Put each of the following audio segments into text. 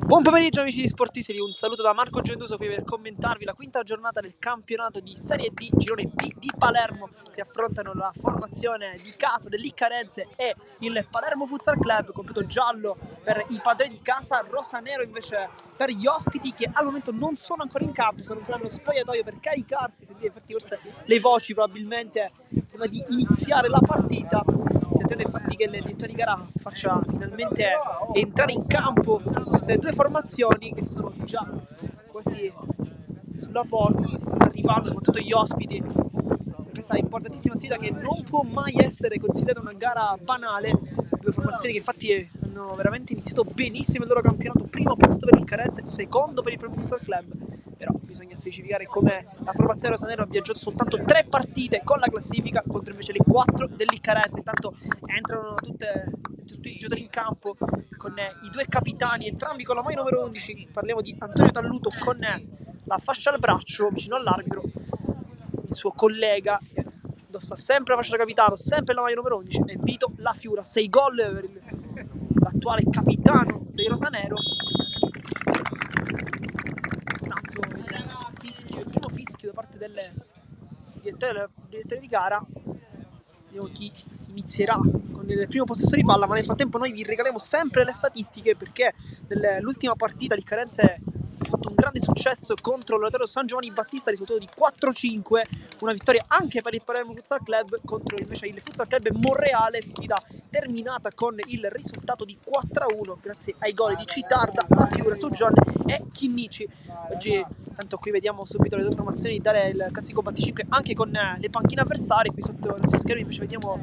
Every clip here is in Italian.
Buon pomeriggio amici di Sportiseri, un saluto da Marco Genduso qui per commentarvi la quinta giornata del campionato di Serie D, girone B di Palermo. Si affrontano la formazione di casa dell'Iccarense e il Palermo Futsal Club, completo giallo per i padroni di casa, rosa-nero invece per gli ospiti che al momento non sono ancora in campo, sono ancora nello spogliatoio per caricarsi, sentite infatti forse le voci probabilmente prima di iniziare la partita. Si attende infatti che il direttore di gara faccia finalmente entrare in campo queste due formazioni che sono già quasi sulla porta, che stanno arrivando, soprattutto gli ospiti. Questa importantissima sfida che non può mai essere considerata una gara banale. Due formazioni che infatti hanno veramente iniziato benissimo il loro campionato, primo posto per il Carenze, secondo per il Palermo Futsal Club. Però bisogna specificare come la formazione rosanero abbia giocato soltanto 3 partite con la classifica contro invece le 4 dell'Iccarense. Intanto entrano tutti i giocatori in campo con i due capitani, entrambi con la maglia numero 11. Parliamo di Antonio Talluto con la fascia al braccio vicino all'arbitro, il suo collega indossa sempre la fascia da capitano, sempre la maglia numero 11, e Vito La Fiura, 6 gol per l'attuale capitano dei rosanero. Intanto il primo fischio da parte del direttore di gara. Vediamo chi inizierà con il primo possesso di palla, ma nel frattempo noi vi regaliamo sempre le statistiche, perché nell'ultima partita l'Iccarense ha fatto un grande successo contro l'Oratorio San Giovanni Battista, risultato di 4-5, una vittoria anche per il Palermo Futsal Club contro invece il Futsal Club Monreale, sfida terminata con il risultato di 4-1 grazie ai gol di Citarda, La Fiura, Soggiorn e Chinnici. Oggi tanto qui vediamo subito le due formazioni dare il classico batticinque anche con le panchine avversarie. Qui sotto il nostro schermo invece vediamo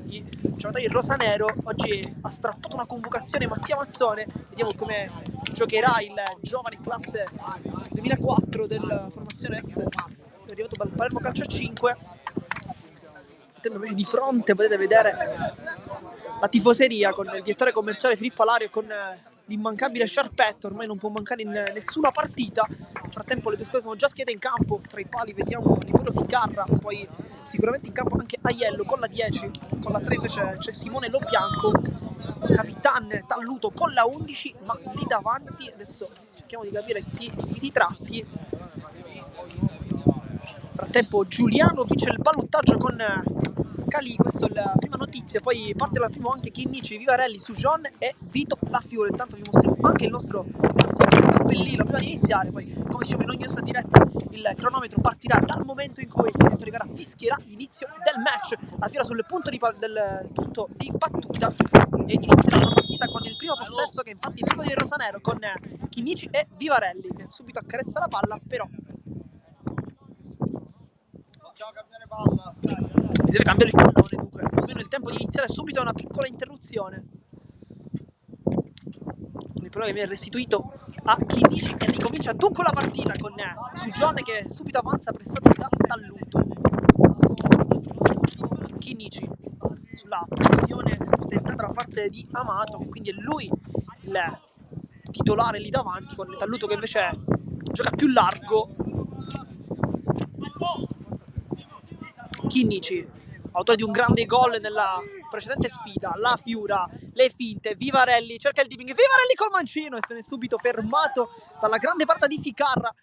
i giocatori rosanero. Oggi ha strappato una convocazione Mattia Mazzone, vediamo come giocherà il giovane classe 2004 della formazione ex arrivato dal Palermo Calcio 5. Invece di fronte potete vedere la tifoseria con il direttore commerciale Filippo Alario, con l'immancabile Sciarpetto, ormai non può mancare in nessuna partita. Nel frattempo le due squadre sono già schierate in campo, tra i pali vediamo Nicola Ficarra, poi sicuramente in campo anche Aiello con la 10, con la 3 invece c'è Simone Lobianco, Capitan Talluto con la 11, ma lì davanti adesso cerchiamo di capire chi si tratti. Nel frattempo Giuliano vince il ballottaggio con Cali, questa è la prima notizia, poi parte dal primo anche Chinnici, Vivarelli, Sujon e Vito La Fiura. Intanto vi mostriamo anche il nostro tabellino prima di iniziare, poi come dicevo in ogni nostra diretta il cronometro partirà dal momento in cui il direttore di gara fischierà l'inizio del match. La Fiora sul punto del punto di battuta e inizierà la partita con il primo possesso, che infatti è il di rosanero, con Chinnici e Vivarelli che subito accarezza la palla, però si deve cambiare il pallone, dunque almeno il tempo di iniziare subito è una piccola interruzione. Il pallone viene restituito a Chinnici e ricomincia dunque la partita con Sujon che subito avanza pressato da Talluto. Chinnici sulla pressione tentata da parte di Amato, che quindi è lui il titolare lì davanti, con Talluto che invece gioca più largo. Chinnici, autore di un grande gol nella precedente sfida, La Fiura, le finte, Vivarelli cerca il dipping, Vivarelli col mancino e se ne è subito fermato dalla grande parata di Ficarra,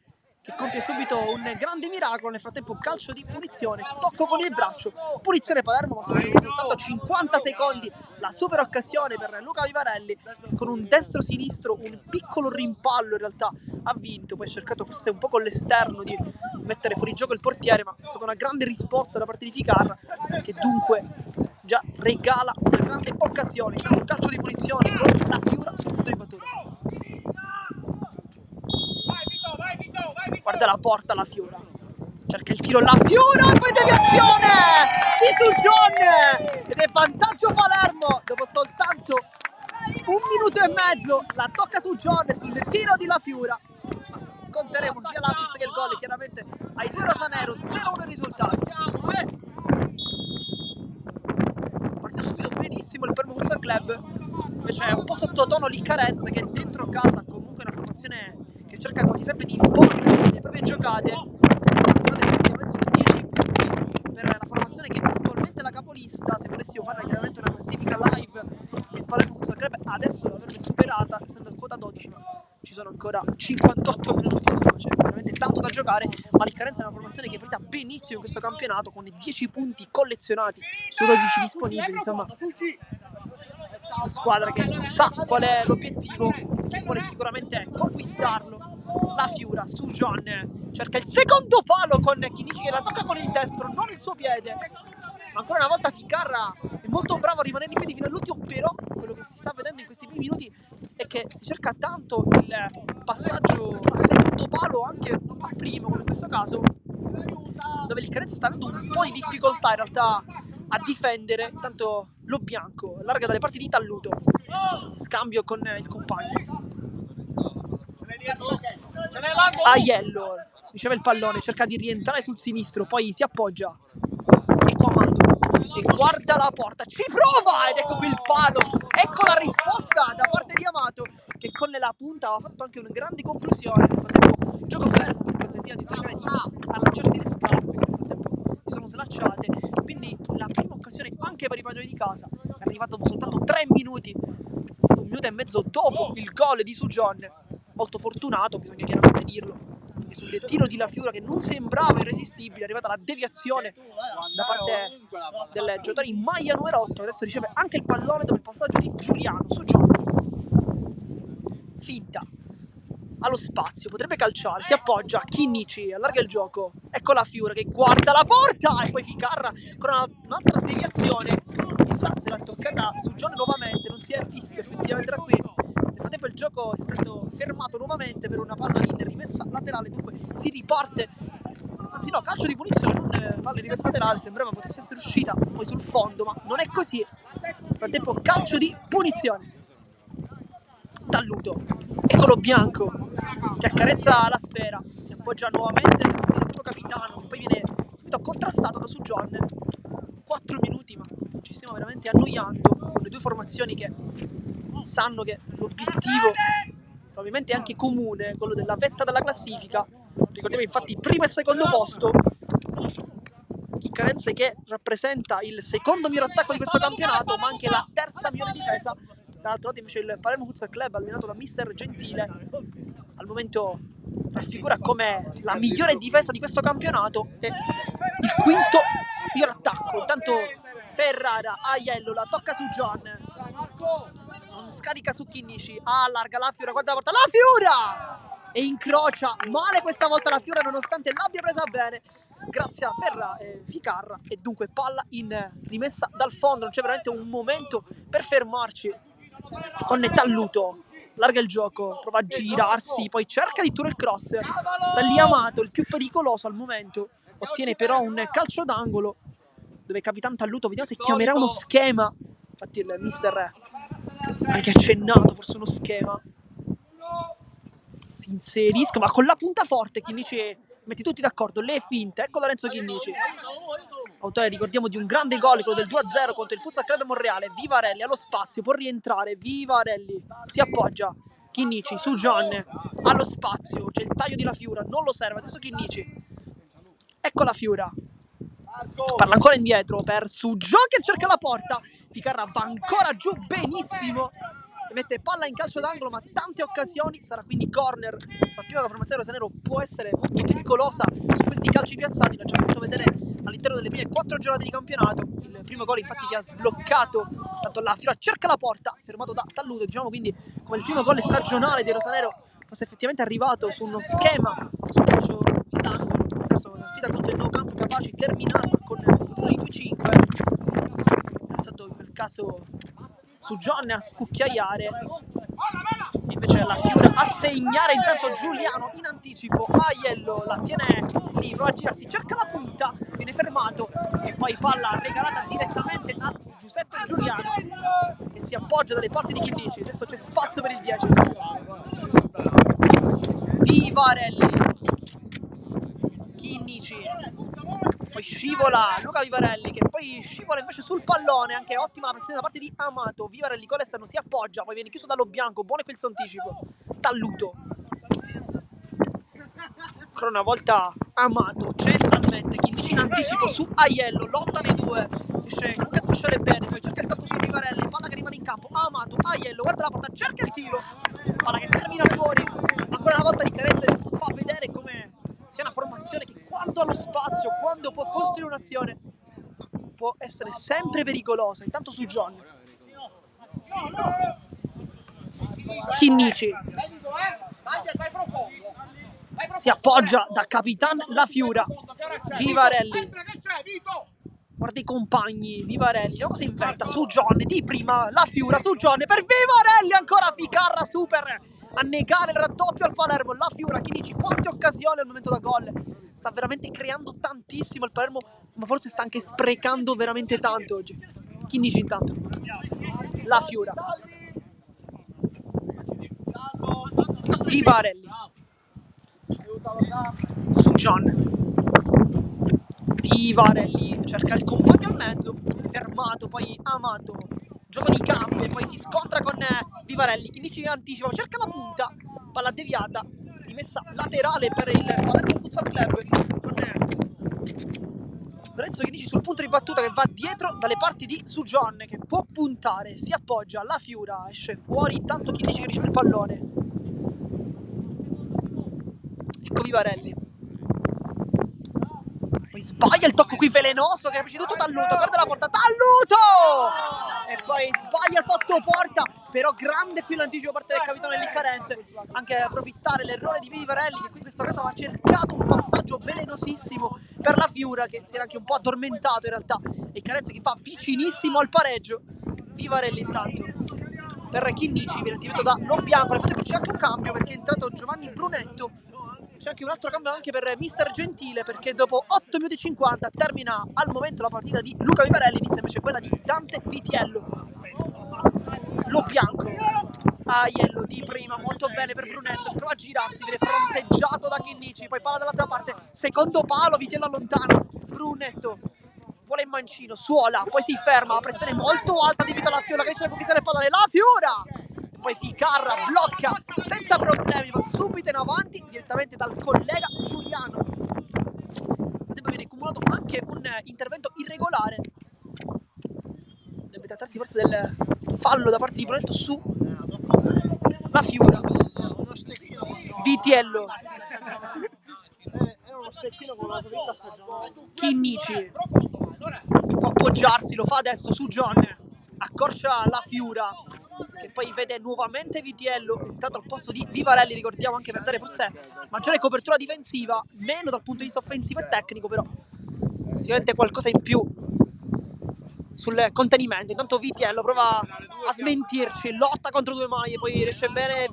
che compie subito un grande miracolo. Nel frattempo calcio di punizione, tocco con il braccio, punizione Palermo, ma sono soltanto 50 secondi, la super occasione per Luca Vivarelli, che con un destro-sinistro, un piccolo rimpallo in realtà ha vinto, poi ha cercato forse un po' con l'esterno di mettere fuori gioco il portiere, ma è stata una grande risposta da parte di Ficarra, che dunque già regala una grande occasione. Intanto calcio di punizione con La Fiura sul punto di battuta. Guarda la porta La Fiura, cerca il tiro La Fiura e poi deviazione di Sujon ed è vantaggio Palermo dopo soltanto un minuto e mezzo. La tocca Sujon sul tiro di La Fiura. Conteremo sia l'assist che il gol chiaramente ai due rosanero. 0-1 il risultato. Parte subito benissimo il Palermo Futsal Club, invece è un po' sottotono l'Iccarense, che dentro casa comunque è una formazione che cerca quasi sempre di imporre le proprie giocate. Però effettivamente sono 10 punti per la formazione che attualmente è la capolista. Se volessimo fare chiaramente una classifica live, il Palermo Futsal Club adesso lo avrebbe superato. serata, essendo quota 12, ma ci sono ancora 58 minuti, insomma c'è veramente tanto da giocare, ma il Carenza è una formazione che è partita benissimo in questo campionato con 10 punti collezionati su 12 disponibili, insomma una squadra che sa qual è l'obiettivo, che vuole sicuramente conquistarlo. La Fiura su John cerca il secondo palo con Chinici che la tocca con il destro, non il suo piede. Ancora una volta Ficarra è molto bravo a rimanere in piedi fino all'ultimo, però quello che si sta vedendo in questi primi minuti è che si cerca tanto il passaggio a secondo palo anche a primo, come in questo caso, dove il Carenza sta avendo un po' di difficoltà in realtà a difendere. Intanto lo bianco allarga dalle parti di Talluto, scambio con il compagno. Aiello riceve il pallone, cerca di rientrare sul sinistro, poi si appoggia e qua Amato che guarda la porta, ci prova ed ecco qui il palo. Ecco la risposta da parte di Amato che con la punta aveva fatto anche una grande conclusione. Nel frattempo gioco fermo per consentire di tornare a lanciarsi le scarpe che nel frattempo si sono slacciate, quindi la prima occasione anche per i padroni di casa è arrivato soltanto 3 minuti, 1 minuto e mezzo dopo il gol di Sujon, molto fortunato, bisogna chiaramente dirlo, e sul tiro di La Fiura che non sembrava irresistibile è arrivata la deviazione da parte del giocatore in maglia numero 8, adesso riceve anche il pallone dopo il passaggio di Giuliano. Sujon finta allo spazio, potrebbe calciare, si appoggia, Chinnici allarga il gioco, ecco La Fiura che guarda la porta e poi Ficarra con un'altra deviazione, chissà se l'ha toccata Sujon nuovamente, non si è visto effettivamente da qui. Nel frattempo il gioco è stato fermato nuovamente per una palla in rimessa laterale, dunque si riparte, anzi no, calcio di punizione, non palla in rimessa laterale, sembrava potesse essere uscita poi sul fondo, ma non è così. Nel frattempo calcio di punizione. Talluto, eccolo bianco che accarezza la sfera, si appoggia nuovamente da parte del proprio capitano che poi viene subito contrastato da Sujon. 4 minuti, ma ci stiamo veramente annoiando con le due formazioni che sanno che l'obiettivo probabilmente è anche comune, quello della vetta della classifica. Ricordiamo infatti primo e secondo posto, il Carenza che rappresenta il secondo miglior attacco di questo campionato, ma anche la terza migliore difesa. Dall'altro lato invece il Palermo Futsal Club, allenato da mister Gentile, al momento raffigura come la migliore difesa di questo campionato e il quinto miglior attacco. Intanto Ferrara, Aiello, la tocca su John, non scarica su Chinnici, allarga La Fiura, guarda la porta, La Fiura! E incrocia male questa volta La Fiura nonostante l'abbia presa bene, grazie a Ficarra, e dunque palla in rimessa dal fondo. Non c'è veramente un momento per fermarci con Talluto, larga il gioco, prova a girarsi, poi cerca addirittura il cross da lì Amato, il più pericoloso al momento, ottiene però un calcio d'angolo dove Capitan Talluto, vediamo se chiamerà uno schema, infatti il mister ha anche accennato forse uno schema, si inserisca ma con la punta forte. Chinnici metti tutti d'accordo, le finte, ecco Lorenzo Chinnici, autore ricordiamo di un grande gol, quello del 2-0 contro il Futsal Club Monreale. Vivarelli allo spazio, può rientrare, Vivarelli si appoggia, Chinnici su John allo spazio, c'è il taglio di La Fiura, non lo serve, adesso Chinnici, ecco La Fiura, parla ancora indietro per Sujon che cerca la porta, Ficarra va ancora giù benissimo e mette palla in calcio d'angolo, ma tante occasioni, sarà quindi corner. Sappiamo che la formazione rosanero può essere molto pericolosa su questi calci piazzati, l'ha già fatto vedere all'interno delle prime 4 giornate di campionato. Il primo gol infatti che ha sbloccato, tanto La Fiora cerca la porta, fermato da Talluto, diciamo quindi come il primo gol stagionale di rosanero fosse effettivamente arrivato su uno schema sul calcio d'angolo, in caso una sfida contro il No Camp Capaci terminata con il stato di 2-5, è stato in quel caso Sujon a scucchiaiare, invece La Fiura a segnare. Intanto Giuliano in anticipo, Aiello la tiene lì, prova a girarsi, cerca la punta, viene fermato e poi palla regalata direttamente a Giuseppe Giuliano che si appoggia dalle parti di Chinnici. Adesso c'è spazio per il 10, Vivarelli, Chinnici, poi scivola Luca Vivarelli che poi scivola invece sul pallone, anche ottima la pressione da parte di Amato. Vivarelli con l'esterno si appoggia, poi viene chiuso dallo bianco, buono questo anticipo, Talluto, ancora una volta Amato centralmente, Chinnici in anticipo su Aiello, lotta nei due, riesce comunque a sfasciare bene, poi cerca il tocco su Vivarelli, palla che rimane in campo, Amato, Aiello, guarda la porta, cerca il tiro, palla che termina fuori. Ancora una volta Di Carenze fa vedere come sia una formazione che quando ha lo spazio, quando può costruire un'azione, può essere sempre pericolosa. Intanto su John Chinnici si appoggia da Capitan La Fiura. Vivarelli guarda i compagni. Vivarelli, vediamo cosa inventa su John. Di prima La Fiura su John per Vivarelli, ancora Ficarra super a negare il raddoppio al Palermo. La Fiura, Chinnici, quante occasioni al momento da gol. Sta veramente creando tantissimo il Palermo, ma forse sta anche sprecando veramente tanto oggi. Chinnici intanto. La Fiura. Vivarelli su John. Vivarelli cerca il compagno al mezzo, viene fermato, poi Amato, gioco di gambe, poi si scontra con Vivarelli. Chinnici anticipa, cerca la punta, palla deviata, rimessa laterale per il Palermo Futsal Club con Lorenzo Chinnici sul punto di battuta che va dietro dalle parti di Sujon, che può puntare, si appoggia, La Fiura esce fuori, intanto Chinnici che riceve il pallone. Ecco Vivarelli, poi sbaglia il tocco qui velenoso che è preceduto Talluto, guarda la porta, Talluto! E poi sbaglia sotto porta, però grande qui l'anticipo parte del capitano delle Carenze, anche approfittare l'errore di Vivarelli che qui in questo caso aveva cercato un passaggio velenosissimo per La Fiura che si era anche un po' addormentato in realtà, e Carenze che va vicinissimo al pareggio. Vivarelli intanto per Chinnici viene attivato da Lobianco. Nel frattempo c'è anche un cambio perché è entrato Giovanni Brunetto. C'è anche un altro cambio anche per Mister Gentile, perché dopo 8 minuti e 50 termina al momento la partita di Luca Vivarelli, inizia invece quella di Dante Vitiello. Lobianco, Aiello di prima, molto bene per Brunetto, prova a girarsi, viene fronteggiato da Chinnici, poi palla dall'altra parte, secondo palo, Vitiello allontana, Brunetto vuole in mancino, suola, poi si ferma, la pressione molto alta di Vito La Fiora che riesce a conquistare il pallone, La Fiora! Poi Ficarra blocca senza problemi, va subito in avanti direttamente dal collega Giuliano. Poi viene accumulato anche un intervento irregolare, deve trattarsi forse del fallo da parte di Brunetto su La Fiora. Vitiello, Chinnici può appoggiarsi, lo fa adesso su John, accorcia La Fiura che poi vede nuovamente Vitiello intanto al posto di Vivarelli, ricordiamo, anche per dare forse maggiore copertura difensiva, meno dal punto di vista offensivo e tecnico, però sicuramente qualcosa in più sul contenimento. Intanto Vitiello prova a smentirci, lotta contro due maglie, poi riesce bene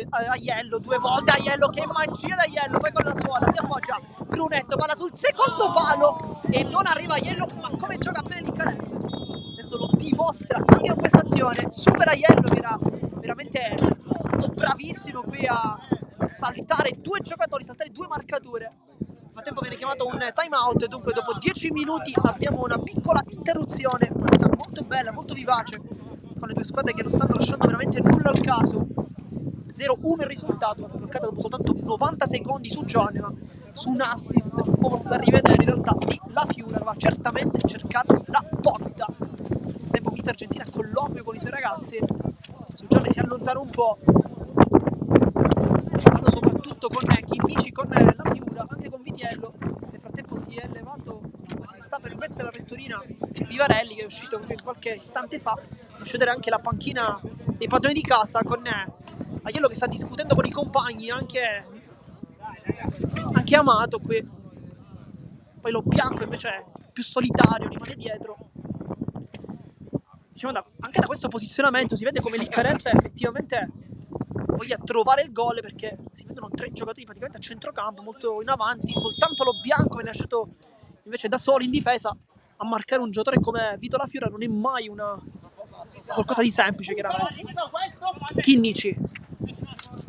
Aiello, due volte Aiello, che mancia da Aiello, poi con la suola si appoggia Brunetto, palla sul secondo palo e non arriva Aiello, ma come gioca bene Di Carenze, adesso lo dimostra anche in questa azione, supera Aiello che era veramente stato bravissimo qui a saltare due giocatori, saltare due marcature. Nel frattempo viene chiamato un time out, dunque dopo 10 minuti abbiamo una piccola interruzione, una partita molto bella, molto vivace, con le due squadre che non stanno lasciando veramente nulla al caso. 0-1 il risultato, ma si è bloccata dopo soltanto 90 secondi su John, ma su un assist un po' forse da rivedere in realtà di La Fiura, aveva certamente cercato la porta. Nel tempo Mister Argentina a colloquio con i suoi ragazzi, su John si allontana un po', si parla soprattutto con Chinnici, con La Fiura, anche con Vitiello. Nel frattempo si è elevato, si sta per mettere la pettorina Vivarelli che è uscito qualche istante fa, per scendere anche la panchina dei padroni di casa con Aiello che sta discutendo con i compagni, anche Amato qui. Poi Lobianco invece è più solitario, rimane dietro. Diciamo anche da questo posizionamento si vede come Carenze effettivamente voglia trovare il gol, perché si vedono tre giocatori praticamente a centrocampo, molto in avanti, soltanto Lobianco viene lasciato invece da solo in difesa a marcare un giocatore come Vito La Fiora non è mai qualcosa di semplice, chiaramente. Chinnici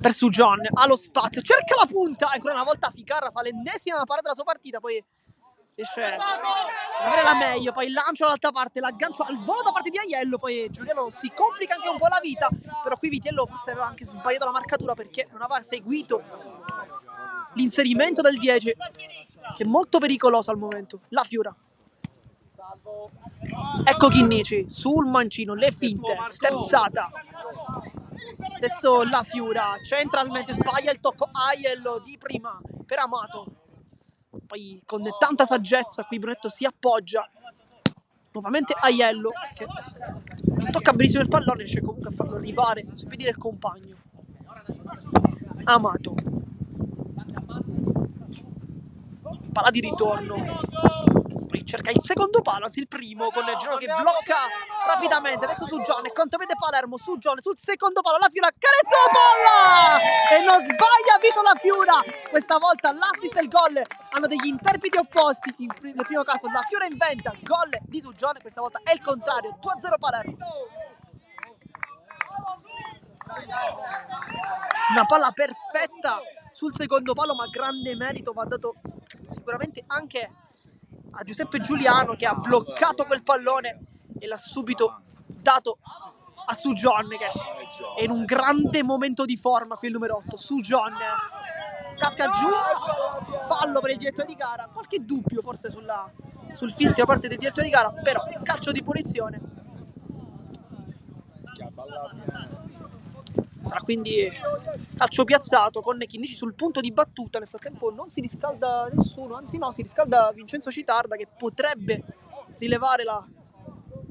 per Sujon, ha lo spazio, cerca la punta, ancora una volta Ficarra fa l'ennesima parata della sua partita, poi riesce ad avere la meglio, poi il lancio dall'altra parte, l'aggancio al volo da parte di Aiello, poi Giuliano si complica anche un po' la vita, però qui Vitiello forse aveva anche sbagliato la marcatura perché non aveva seguito l'inserimento del 10, che è molto pericoloso al momento. La Fiura, ecco Chinnici sul mancino, le finte, sterzata, Adesso la Fiura centralmente sbaglia il tocco. Aiello di prima per Amato. Poi con tanta saggezza qui Brunetto si appoggia. Nuovamente Aiello che non tocca benissimo il pallone, riesce comunque a farlo arrivare sui piedi del compagno. Amato. Palla di ritorno. Poi cerca il secondo palo, anzi il primo, con Genoa che blocca rapidamente. Adesso su John, e controvede Palermo, su John, sul secondo palo, la Fiura carezza la palla! E non sbaglia Vito la Fiura! Questa volta l'assist e il gol hanno degli interpreti opposti. Nel primo caso la Fiura inventa gol di su John, questa volta è il contrario, 2-0 Palermo. Una palla perfetta sul secondo palo, ma grande merito va dato sicuramente anche a Giuseppe Giuliano, che ha bloccato quel pallone e l'ha subito dato a Su John, che è in un grande momento di forma qui il numero 8. Su John casca giù, fallo per il direttore di gara, qualche dubbio forse sul fischio da parte del direttore di gara, però calcio di punizione. Sarà quindi calcio piazzato con Chinnici sul punto di battuta. Nel frattempo non si riscalda nessuno, anzi no, si riscalda Vincenzo Citarda, che potrebbe rilevare la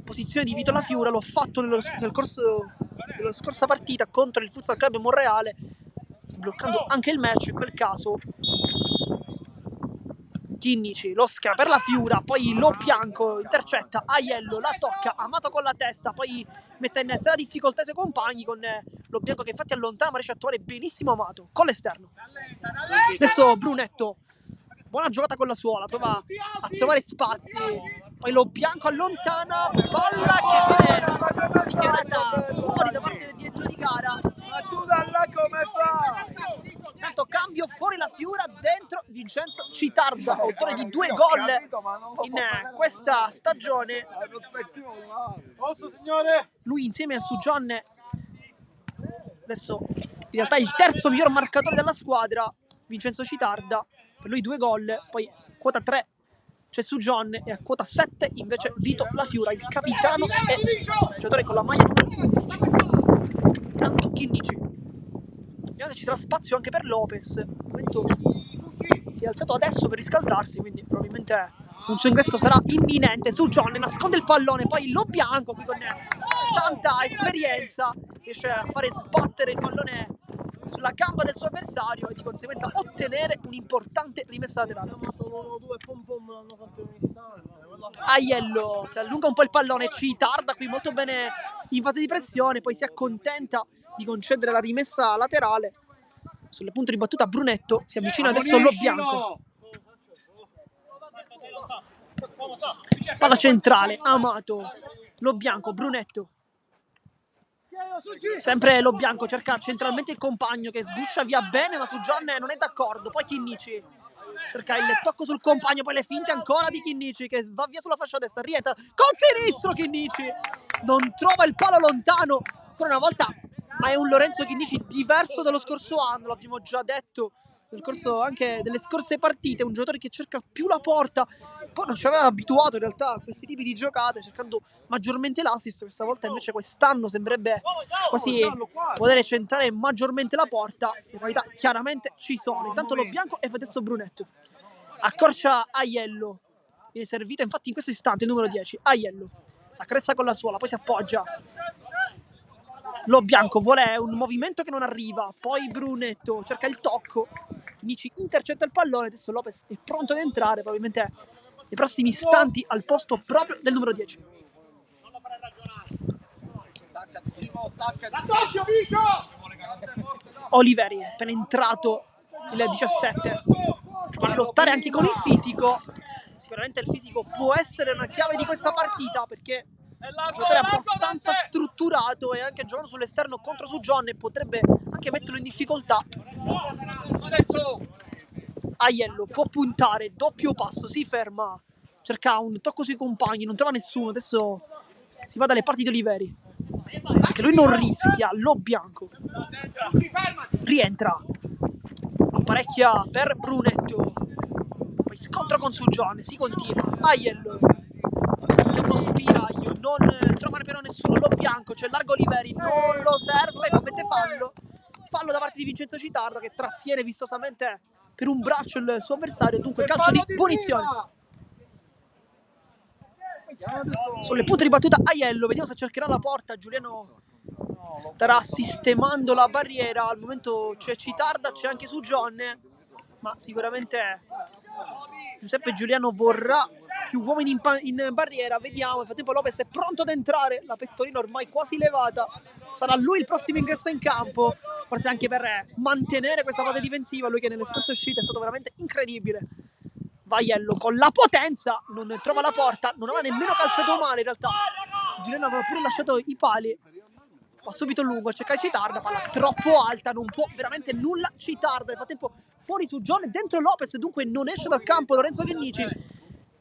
posizione di Vito La Fiura. L'ho fatto nel corso della scorsa partita contro il Futsal Club Monreale, sbloccando anche il match in quel caso. Chinnici, lo scambio per la Fiura, poi Lo Bianco intercetta, Aiello la tocca, Amato con la testa, poi mette in essere la difficoltà ai suoi compagni con Lo Bianco che infatti allontana, ma riesce a trovare benissimo Amato con l'esterno. Adesso Brunetto, buona giocata con la suola, prova a trovare spazi, poi Lo Bianco allontana, palla che viene dichiarata fuori da parte del direttore di gara. Ma tu da là come fai? Tanto cambio, fuori la Fiura, dentro Vincenzo Citarda, autore di 2 gol in questa stagione. Posso, signore? Lui insieme a Su John, adesso in realtà è il terzo miglior marcatore della squadra, Vincenzo Citarda, per lui 2 gol, poi quota 3 c'è Su John e a quota 7 invece Vito La Fiura, il capitano e giocatore con la maglia numero 11. Tanto Chinnici. Vediamo se ci sarà spazio anche per Lopez. Il momento si è alzato adesso per riscaldarsi, quindi probabilmente un suo ingresso sarà imminente. Su John nasconde il pallone, poi Lo Bianco qui con tanta esperienza riesce a fare sbattere il pallone sulla gamba del suo avversario e di conseguenza ottenere un'importante rimessa laterale. Aiello si allunga un po' il pallone, Citarda qui molto bene in fase di pressione, poi si accontenta di concedere la rimessa laterale. Sul punto di battuta Brunetto, si avvicina adesso Lo Bianco. Palla centrale, Amato, Lo Bianco, Brunetto. Sempre Lo Bianco cerca centralmente il compagno che sguscia via bene, ma su John non è d'accordo. Poi Chinnici cerca il tocco sul compagno, poi le finte ancora di Chinnici che va via sulla fascia destra, rientra con sinistro Chinnici, non trova il palo lontano ancora una volta, ma è un Lorenzo Chinnici diverso dallo scorso anno, l'abbiamo già detto nel corso anche delle scorse partite, un giocatore che cerca più la porta, poi non ci aveva abituato in realtà a questi tipi di giocate, cercando maggiormente l'assist. Questa volta invece quest'anno sembrerebbe quasi poter centrare maggiormente la porta. Le qualità chiaramente ci sono. Intanto Lo Bianco e adesso Brunetto accorcia Aiello, viene servito infatti in questo istante il numero 10 Aiello, la carezza con la suola, poi si appoggia Lo Bianco, vuole un movimento che non arriva, poi Brunetto cerca il tocco, Nici intercetta il pallone, adesso Lopez è pronto ad entrare probabilmente nei prossimi istanti al posto proprio del numero 10. Oliveri è appena entrato il 17, vuole lottare anche con il fisico. Sicuramente il fisico può essere una chiave di questa partita, perché è un giocatore abbastanza strutturato e anche giocando sull'esterno contro Su John potrebbe anche metterlo in difficoltà. Aiello può puntare, doppio passo, si ferma, cerca un tocco sui compagni, non trova nessuno, adesso si va dalle parti di Oliveri, anche lui non rischia. Lo Bianco rientra, apparecchia per Brunetto, poi scontro con Su John, si continua. Aiello, che uno spiraglio, non trova però nessuno. Lo bianco, c'è largo Oliveri, non lo serve, commette fallo. Fallo da parte di Vincenzo Citarda che trattiene vistosamente per un braccio il suo avversario. Dunque calcio di punizione. Sulle punte di battuta Aiello, vediamo se cercherà la porta. Giuliano starà sistemando la barriera. Al momento c'è Citarda, c'è anche su John, ma sicuramente Giuseppe Giuliano vorrà più uomini in barriera. Vediamo, nel frattempo Lopez è pronto ad entrare, la pettorina ormai quasi levata. Sarà lui il prossimo ingresso in campo, forse anche per mantenere questa fase difensiva, lui che nelle scorse uscite è stato veramente incredibile. Vaiello con la potenza, non trova la porta, non aveva nemmeno calciato male in realtà. Giuliano aveva pure lasciato i pali, va subito lungo, cerca il Citarda, palla troppo alta, non può veramente nulla Citarda. Nel frattempo fuori su John e dentro Lopez, dunque non esce dal campo Lorenzo Chinnici,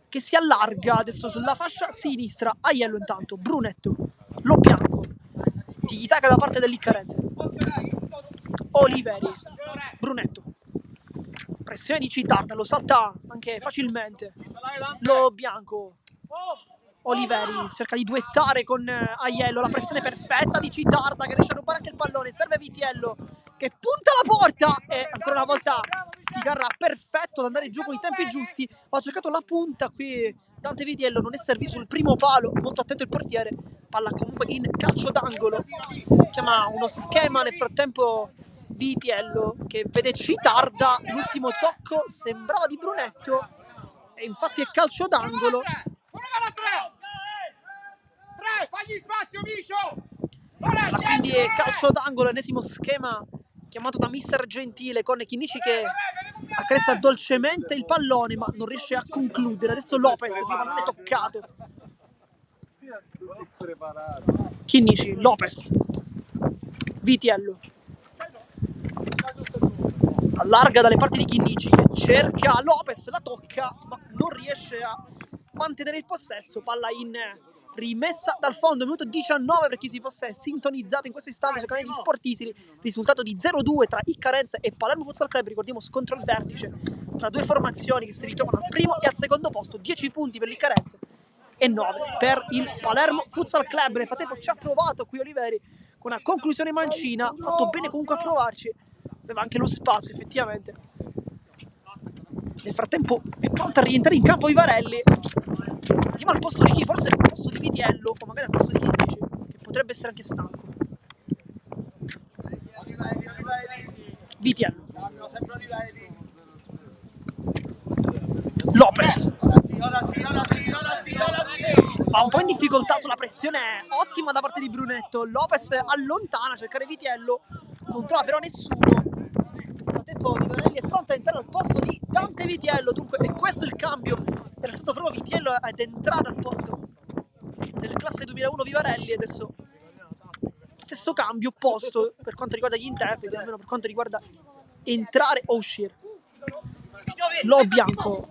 che si allarga adesso sulla fascia sinistra. Aiello intanto, Brunetto, lo bianco, tiki-taka da parte dell'Iccarense. Oliveri, Brunetto, pressione di Citarda, lo salta anche facilmente. Lo bianco, Oliveri cerca di duettare con Aiello, la pressione perfetta di Citarda che riesce a rubare anche il pallone. Serve Vitiello che punta la porta e ancora una volta Ficarra perfetto ad andare giù con i tempi giusti. Ha cercato la punta qui Dante Vitiello, non è servito sul primo palo, molto attento il portiere. Palla comunque in calcio d'angolo, chiama uno schema nel frattempo Vitiello che vede Citarda, l'ultimo tocco sembrava di Brunetto e infatti è calcio d'angolo. Fagli spazio, Micio! Sarà quindi calcio d'angolo, ennesimo schema chiamato da mister Gentile, con Chinnici che accarezza dolcemente il pallone ma non riesce a concludere. Adesso Lopez, il pallone toccato. Chinnici, Lopez, Vitiello allarga dalle parti di Chinnici, cerca Lopez, la tocca ma non riesce a mantenere il possesso. Palla in rimessa dal fondo, minuto 19 per chi si fosse sintonizzato in questo istante sui canali di Sportisili. Risultato di 0-2 tra Iccarense e Palermo Futsal Club. Ricordiamo scontro al vertice tra due formazioni che si ritrovano al primo e al secondo posto. 10 punti per l'Iccarense e 9 per il Palermo Futsal Club. Nel frattempo ci ha provato qui Oliveri con una conclusione mancina, ha fatto bene comunque a provarci, aveva anche lo spazio effettivamente. Nel frattempo è pronto a rientrare in campo Vivarelli. Andiamo al posto di chi? Forse al posto di Vitiello o magari al posto di Chinnici, che potrebbe essere anche stanco. Vitiello, Lopez va un po' in difficoltà sulla pressione ottima da parte di Brunetto. Lopez allontana a cercare Vitiello, non trova però nessuno. Nel frattempo Vivarelli è pronto a entrare al posto di Dante Vitiello, dunque è questo il cambio. Era stato proprio Vitiello ad entrare al posto del classe 2001 Vivarelli. Adesso stesso cambio, opposto per quanto riguarda gli interpreti, almeno per quanto riguarda entrare o uscire. Lo bianco,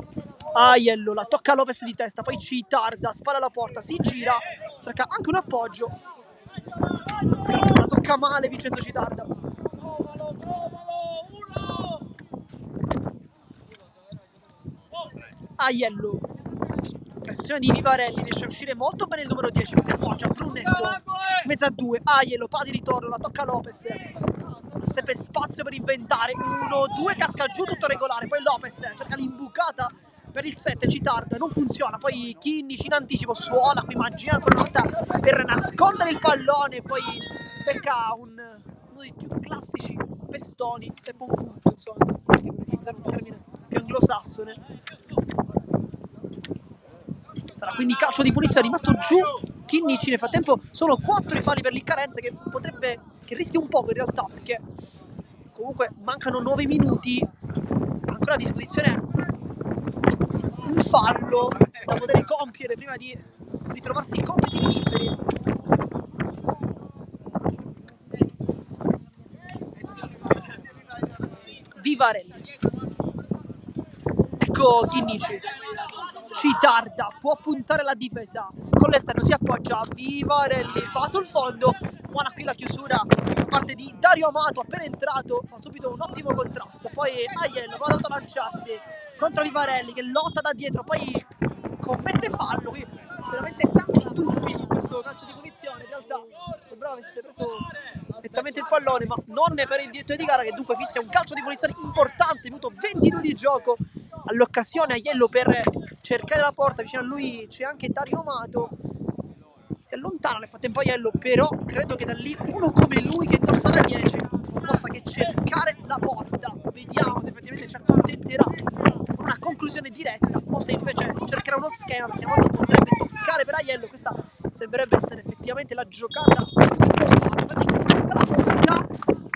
Aiello, la tocca Lopez di testa, poi Citarda, spalla alla porta, si gira, cerca anche un appoggio, la tocca male Vincenzo Citarda. Aiello, pressione di Vivarelli, riesce a uscire molto bene il numero 10, si appoggia Brunetto, mezza a due, Aiello, palla di ritorno, la tocca Lopez, sempre spazio per inventare, 1-2, casca giù, tutto regolare, poi Lopez cerca l'imbucata per il 7, Citarda, non funziona, poi Chinnici in anticipo, suona qui magia ancora una volta per nascondere il pallone, poi becca uno dei più classici pestoni, step on foot, insomma, che per utilizzare un termine più anglosassone. Sarà quindi calcio di punizione, è rimasto giù Chinnici. Nel frattempo sono 4 i falli per l'Iccarense, che rischia un poco in realtà, perché comunque mancano 9 minuti, ancora a disposizione un fallo da poter compiere prima di ritrovarsi con tiri liberi. Vivarelli, ecco Chinnici, Citarda può puntare la difesa, con l'esterno si appoggia Vivarelli, va sul fondo, buona qui la chiusura da parte di Dario Amato, appena entrato fa subito un ottimo contrasto, poi Aiello va ad autolanciarsi contro Vivarelli che lotta da dietro, poi commette fallo qui. veramente tanti dubbi su questo calcio di punizione. In realtà sembrava avesse preso nettamente il pallone, ma non per il direttore di gara, che dunque fischia un calcio di punizione importante, minuto 22 di gioco. All'occasione Aiello per cercare la porta, vicino a lui c'è anche Dario Amato. Si allontana nel frattempo Aiello, però credo che da lì uno come lui che indossa la 10 non possa che cercare la porta. Vediamo se effettivamente ci accontenterà con una conclusione diretta o se invece cercherà uno schema, perché a modo potrebbe toccare per Aiello. Questa sembrerebbe essere effettivamente la giocata. Infatti così cerca la porta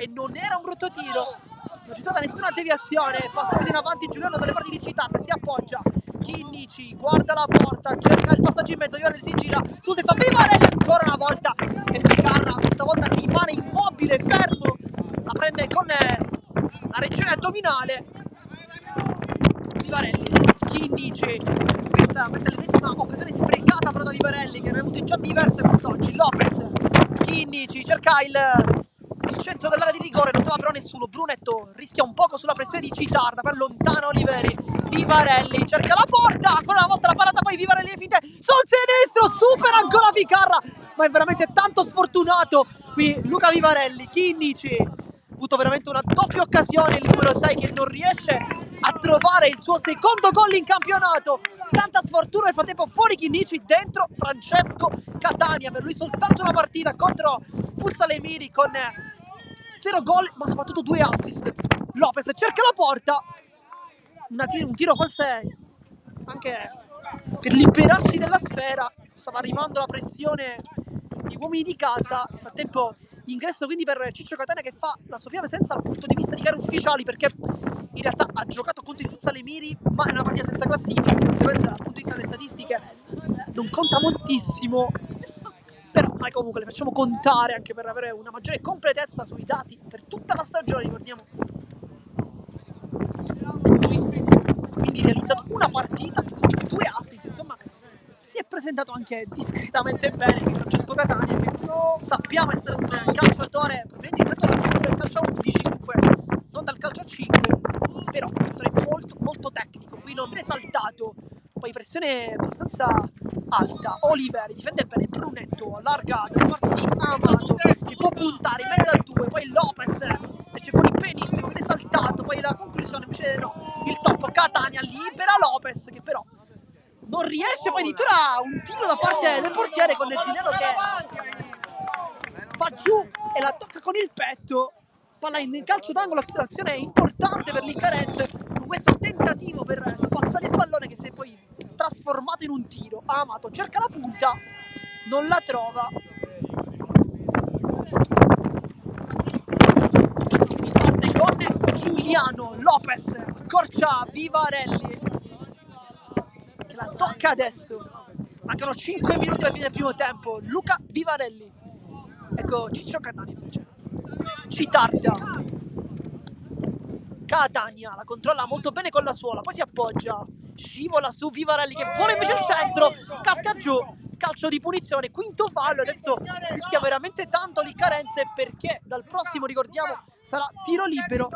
e non era un brutto tiro, non c'è stata nessuna deviazione. Passato in avanti Giuliano dalle parti di Città, si appoggia Chinnici, guarda la porta, cerca il passaggio in mezzo, Vivarelli si gira sul destro, Vivarelli ancora una volta e Ficarra questa volta rimane immobile, fermo, la prende con la regione addominale. Vivarelli, Chinnici, questa è l'ennesima occasione sprecata però da Vivarelli, che ne ha avute già diverse quest'oggi. Lopez, Chinnici cerca il centro dell'area di rigore, non trova però nessuno. Brunetto rischia un poco sulla pressione di Citarda, poi allontana Oliveri. Vivarelli cerca la porta, ancora una volta la parata, poi Vivarelli le finte sul sinistro, supera ancora Ficarra, ma è veramente tanto sfortunato qui Luca Vivarelli. Chinnici ha avuto veramente una doppia occasione, il numero 6 che non riesce a trovare il suo secondo gol in campionato. Tanta sfortuna, nel frattempo fuori Chinnici, dentro Francesco Catania, per lui soltanto una partita contro Futsal Emiri con 0 gol ma soprattutto 2 assist. Lopez cerca la porta, un tiro forse anche per liberarsi della sfera, stava arrivando la pressione gli uomini di casa. Nel frattempo ingresso quindi per Ciccio Catania, che fa la sua prima presenza dal punto di vista di gare ufficiali, perché in realtà ha giocato contro il Futsal Emiri ma è una partita senza classifica, di conseguenza dal punto di vista delle statistiche non conta moltissimo, però noi comunque le facciamo contare anche per avere una maggiore completezza sui dati per tutta la stagione. Ricordiamo, lui ha quindi realizzato una partita con 2 assist, insomma si è presentato anche discretamente bene qui Francesco Catania, che sappiamo essere un calciatore probabilmente intanto dal calcio del calcio a 11, comunque non dal calcio a 5, però un giocatore molto molto tecnico. Qui non viene saltato, poi pressione abbastanza alta. Oliveri difende bene, Brunetto allarga da parte di Amato che può puntare in mezzo a 2, poi Lopez esce fuori benissimo, viene saltato, poi la conclusione invece no, il tocco, Catania libera Lopez che però non riesce, poi addirittura un tiro da parte del portiere con Nesiliano che fa giù e la tocca con il petto. Palla in calcio d'angolo, azione importante per l'Iccarense con questo tentativo per spazzare il pallone che si è poi trasformato in un tiro. Amato cerca la punta, non la trova. Si riparte con Giuliano, Lopez accorcia Vivarelli che la tocca adesso. Mancano 5 minuti alla fine del primo tempo. Luca Vivarelli, ecco Ciccio Catania invece. Citarda, Catania la controlla molto bene con la suola, poi si appoggia, scivola su Vivarelli che vuole invece il centro, casca giù, calcio di punizione, quinto fallo. Adesso rischia veramente tanto l'Iccarense, perché dal prossimo, ricordiamo, sarà tiro libero.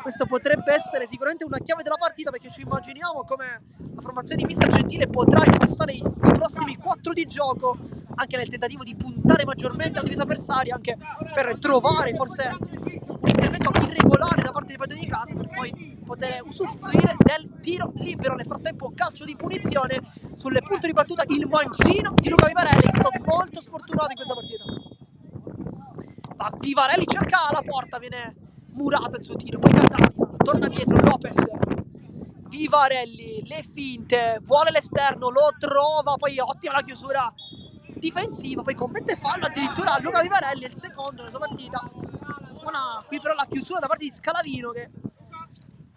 Questo potrebbe essere sicuramente una chiave della partita, perché ci immaginiamo come la formazione di mister Gentile potrà impostare i prossimi 4 di gioco, anche nel tentativo di puntare maggiormente alla difesa avversaria, anche per trovare forse un intervento irregolare da parte dei padroni di casa, per poi poter usufruire del tiro libero. Nel frattempo calcio di punizione sulle punte di battuta, il mancino di Luca Vivarelli, che è stato molto sfortunato in questa partita. Va Vivarelli, cerca la porta, viene murato il suo tiro, poi Catania torna dietro, Lopez, Vivarelli, le finte, vuole l'esterno, lo trova, poi ottima la chiusura difensiva, poi commette fallo addirittura Luca Vivarelli, il secondo nella sua partita. Qui però la chiusura da parte di Scalavino, che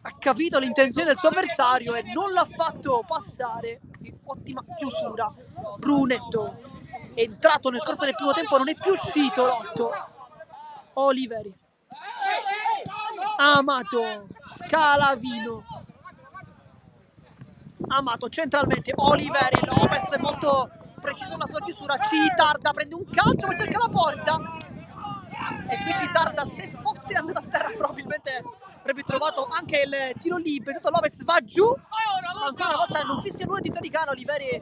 ha capito l'intenzione del suo avversario e non l'ha fatto passare. Ottima chiusura. Brunetto è entrato nel corso del primo tempo, non è più uscito l'otto. Oliveri, Amato, Scalavino, Amato centralmente, Oliveri, Lopez molto preciso nella sua chiusura. Citarda prende un calcio, ma cerca la porta e qui Citarda, se fosse andato a terra, probabilmente avrebbe trovato anche il tiro libero. Lopez va giù, ancora una volta non fischia nulla di Toricano. Oliveri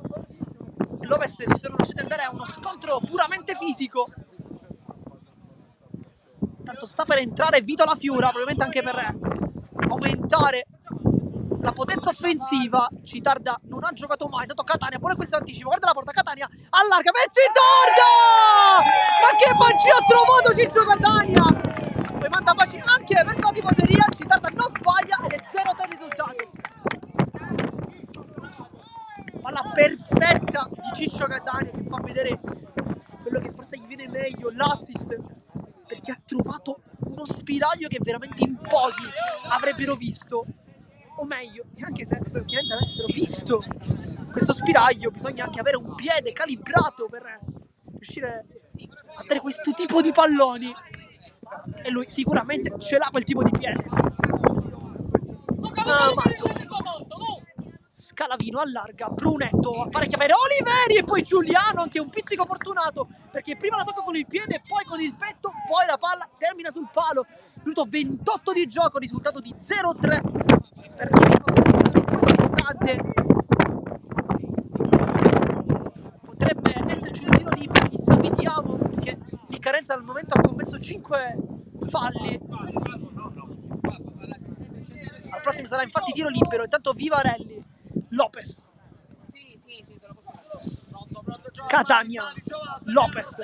Lopez si sono lasciati andare a uno scontro puramente fisico. Tanto sta per entrare Vito La Fiura, probabilmente anche per aumentare la potenza offensiva. Citarda non ha giocato mai, dato Catania, pure questo anticipo, guarda la porta, Catania allarga per Citarda! Ma che magia ha trovato Ciccio Catania! Poi manda baci anche verso la tifoseria, Citarda non sbaglia ed è 0-3 il risultato. Palla perfetta di Ciccio Catania che fa vedere quello che forse gli viene meglio, l'assist, perché ha trovato uno spiraglio che veramente in pochi avrebbero visto, o meglio, anche se effettivamente avessero visto questo spiraglio bisogna anche avere un piede calibrato per riuscire a dare questo tipo di palloni, e lui sicuramente ce l'ha quel tipo di piede. Scalavino allarga, Brunetto apparecchia per Oliveri e poi Giuliano, anche un pizzico fortunato perché prima la tocca con il piede, poi con il petto, poi la palla termina sul palo. Minuto 28 di gioco, risultato di 0-3 per chi fosse finito in questo istante. Potrebbe esserci un tiro libero, chissà, vediamo, perché il Carenza al momento ha commesso 5 falli. Al prossimo sarà infatti tiro libero. Intanto Vivarelli, Lopez, Catania, Lopez,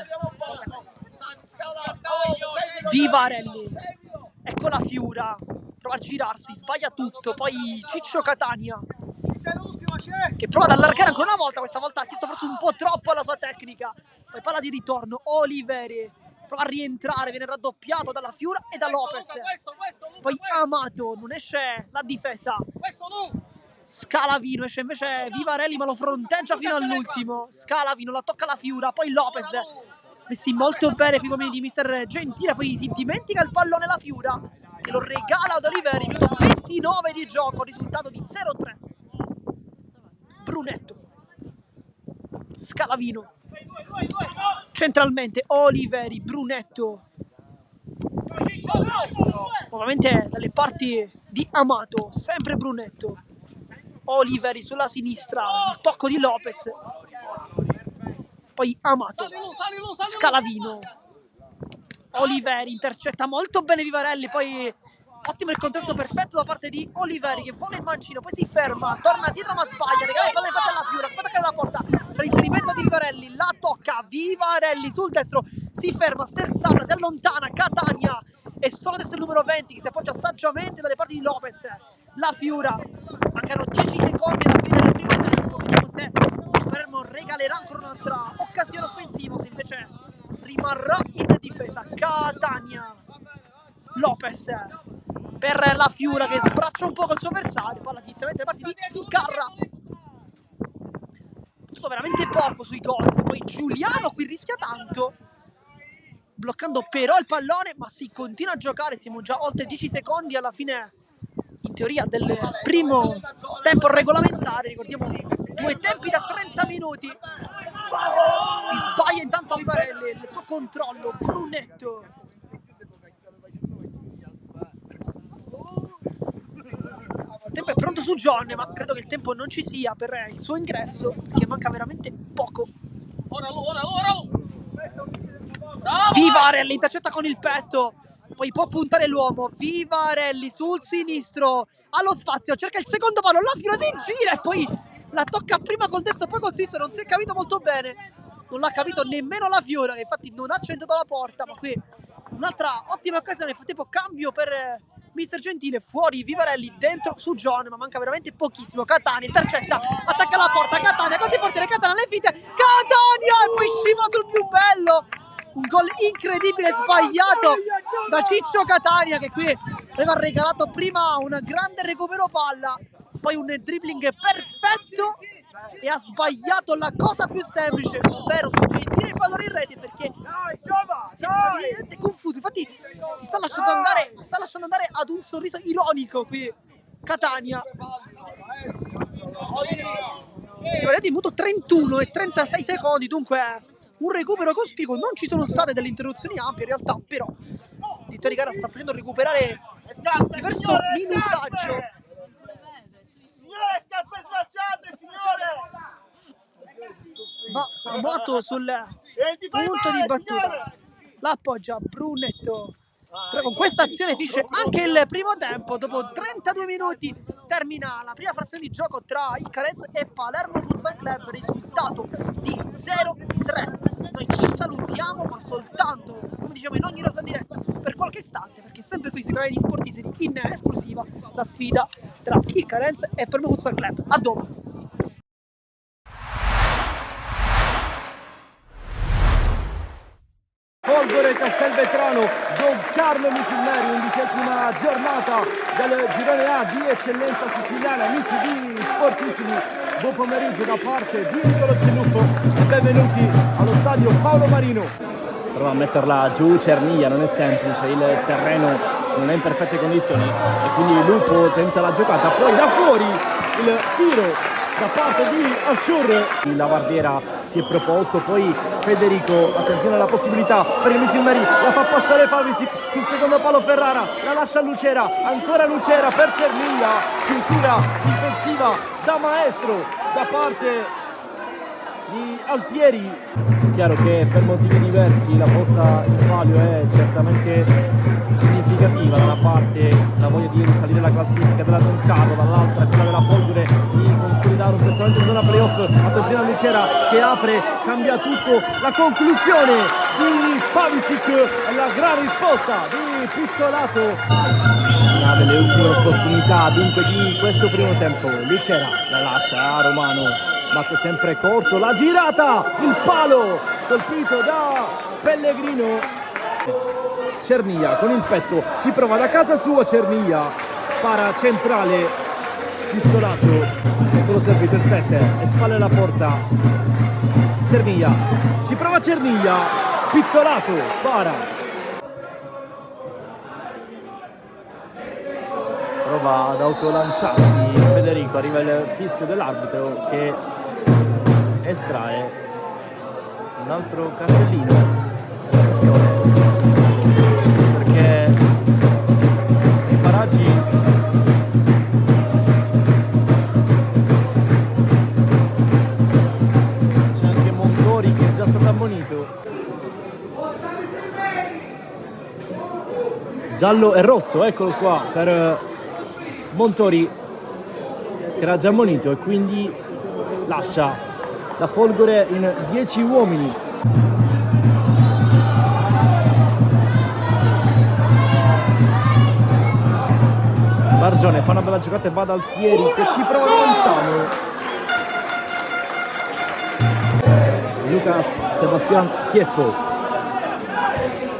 Vivarelli, ecco La Fiura, prova a girarsi, sbaglia tutto, poi Ciccio Catania che prova ad allargare ancora una volta, questa volta ha chiesto forse un po' troppo alla sua tecnica, poi palla di ritorno, Oliveri prova a rientrare, viene raddoppiato dalla Fiura e da Lopez, poi Amato, non esce la difesa, Scalavino, esce invece Vivarelli ma lo fronteggia fino all'ultimo, Scalavino la tocca la Fiura, poi Lopez, messi molto bene qui come di mister Gentile, poi si dimentica il pallone la Fiura che lo regala ad Oliveri, minuto 29 di gioco, risultato di 0-3. Brunetto, Scalavino, centralmente Oliveri, Brunetto, ovviamente dalle parti di Amato, sempre Brunetto, Oliveri sulla sinistra, il tocco di Lopez, poi Amato, Scalavino, Oliveri intercetta molto bene Vivarelli, poi ottimo il contesto perfetto da parte di Oliveri che vola il mancino, poi si ferma, torna dietro ma sbaglia, regala il palla infatti alla Fiura, poi toccare la porta, c'è l'inserimento di Vivarelli, la tocca, Vivarelli sul destro, si ferma, sterzata, si allontana, Catania, e solo adesso il numero 20 che si appoggia saggiamente dalle parti di Lopez, la Fiura, mancano 10 secondi alla fine del primo tempo, vediamo se il Palermo regalerà ancora un'altra occasione offensiva, se invece rimarrà in difesa. Catania, Lopez per la Fiura che sbraccia un po' col suo avversario, palla direttamente da parte di Ficarra, tutto veramente poco sui gol, poi Giuliano qui rischia tanto bloccando però il pallone, ma si continua a giocare, siamo già oltre 10 secondi alla fine in teoria del primo tempo regolamentare, ricordiamo 2 tempi da 30 minuti. Sbaglia intanto Vivarelli, il suo controllo, Brunetto, il tempo è pronto su John, ma credo che il tempo non ci sia per il suo ingresso perché manca veramente poco. Vivarelli intercetta con il petto, poi può puntare l'uomo, Vivarelli sul sinistro, allo spazio, cerca il secondo palo, la Fiora si gira e poi la tocca prima col destro poi col sinistro, non si è capito molto bene, non l'ha capito nemmeno la Fiora che infatti non ha centrato la porta, ma qui un'altra ottima occasione, nel frattempo cambio per mister Gentile, fuori Vivarelli, dentro su John, ma manca veramente pochissimo, Catania intercetta, attacca la porta, Catania contro il portiere, Catania alle finte, Catania e poi scivola sul più bello. Un gol incredibile sbagliato da Ciccio Catania che qui aveva regalato prima un grande recupero palla, poi un dribbling perfetto e ha sbagliato la cosa più semplice, ovvero spedire il pallone in rete perché si è praticamente confuso, infatti si sta lasciando andare ad un sorriso ironico qui Catania. Siamo arrivati in minuto 31 e 36 secondi, dunque un recupero cospicuo, non ci sono state delle interruzioni ampie in realtà, però Vittorio Di Gara sta facendo recuperare diverso minutaggio. Signore, scarpe sfacciate, signore! va Moto sul punto di battuta, l'appoggia Brunetto. Però con questa azione finisce anche il primo tempo. Dopo 32 minuti termina la prima frazione di gioco tra il Carezze e Palermo Futsal Club, risultato di 0-3. Noi ci salutiamo, ma soltanto, come diciamo in ogni rosa diretta, per qualche istante, perché sempre qui sui canali sportivi in esclusiva la sfida tra il Carezze e Palermo Futsal Club. A dopo. Folgore Castelvetrano, Don Carlo Misilmeri, 11ª giornata del girone A di eccellenza siciliana. Amici di Sportissimi, buon pomeriggio da parte di Nicolo Celluffo e benvenuti allo stadio Paolo Marino. Prova a metterla giù Cernia, non è semplice, il terreno non è in perfette condizioni e quindi Lupo tenta la giocata, poi da fuori il tiro da parte di Ashur. La Vardiera si è proposto, poi Federico, attenzione alla possibilità per il Misilmeri, la fa passare Pavisic sul secondo palo. Ferrara la lascia a Lucera, ancora Lucera per Cernia, chiusura difensiva da maestro da parte di Altieri. Chiaro che per motivi diversi la posta in palio è certamente significativa, da una parte la voglia di risalire la classifica della Don Carlo, dall'altra quella della Folgore di consolidare un piazzamento in zona playoff. Attenzione a Lucera che apre, cambia tutto, la conclusione di Pavisic e la gran risposta di Pizzolato. Una delle ultime opportunità dunque di questo primo tempo. Lucera la lascia a Romano, batte sempre corto, la girata, il palo colpito da Pellegrino. Cernia con il petto ci prova da casa sua. Cernia para centrale, Pizzolato con lo servito il 7 e spalle alla porta. Cernia ci prova, Cernia, Pizzolato para, prova ad autolanciarsi Federico, arriva il fischio dell'arbitro che estrae un altro cartellino. Attenzione, perché i paraggi c'è anche Montori che è già stato ammonito. Giallo e rosso, eccolo qua, per Montori che era già ammonito e quindi lascia la Folgore in 10 uomini. Bargione fa una bella giocata e va da Altieri che ci prova lontano. Lucas Sebastian Tieffo,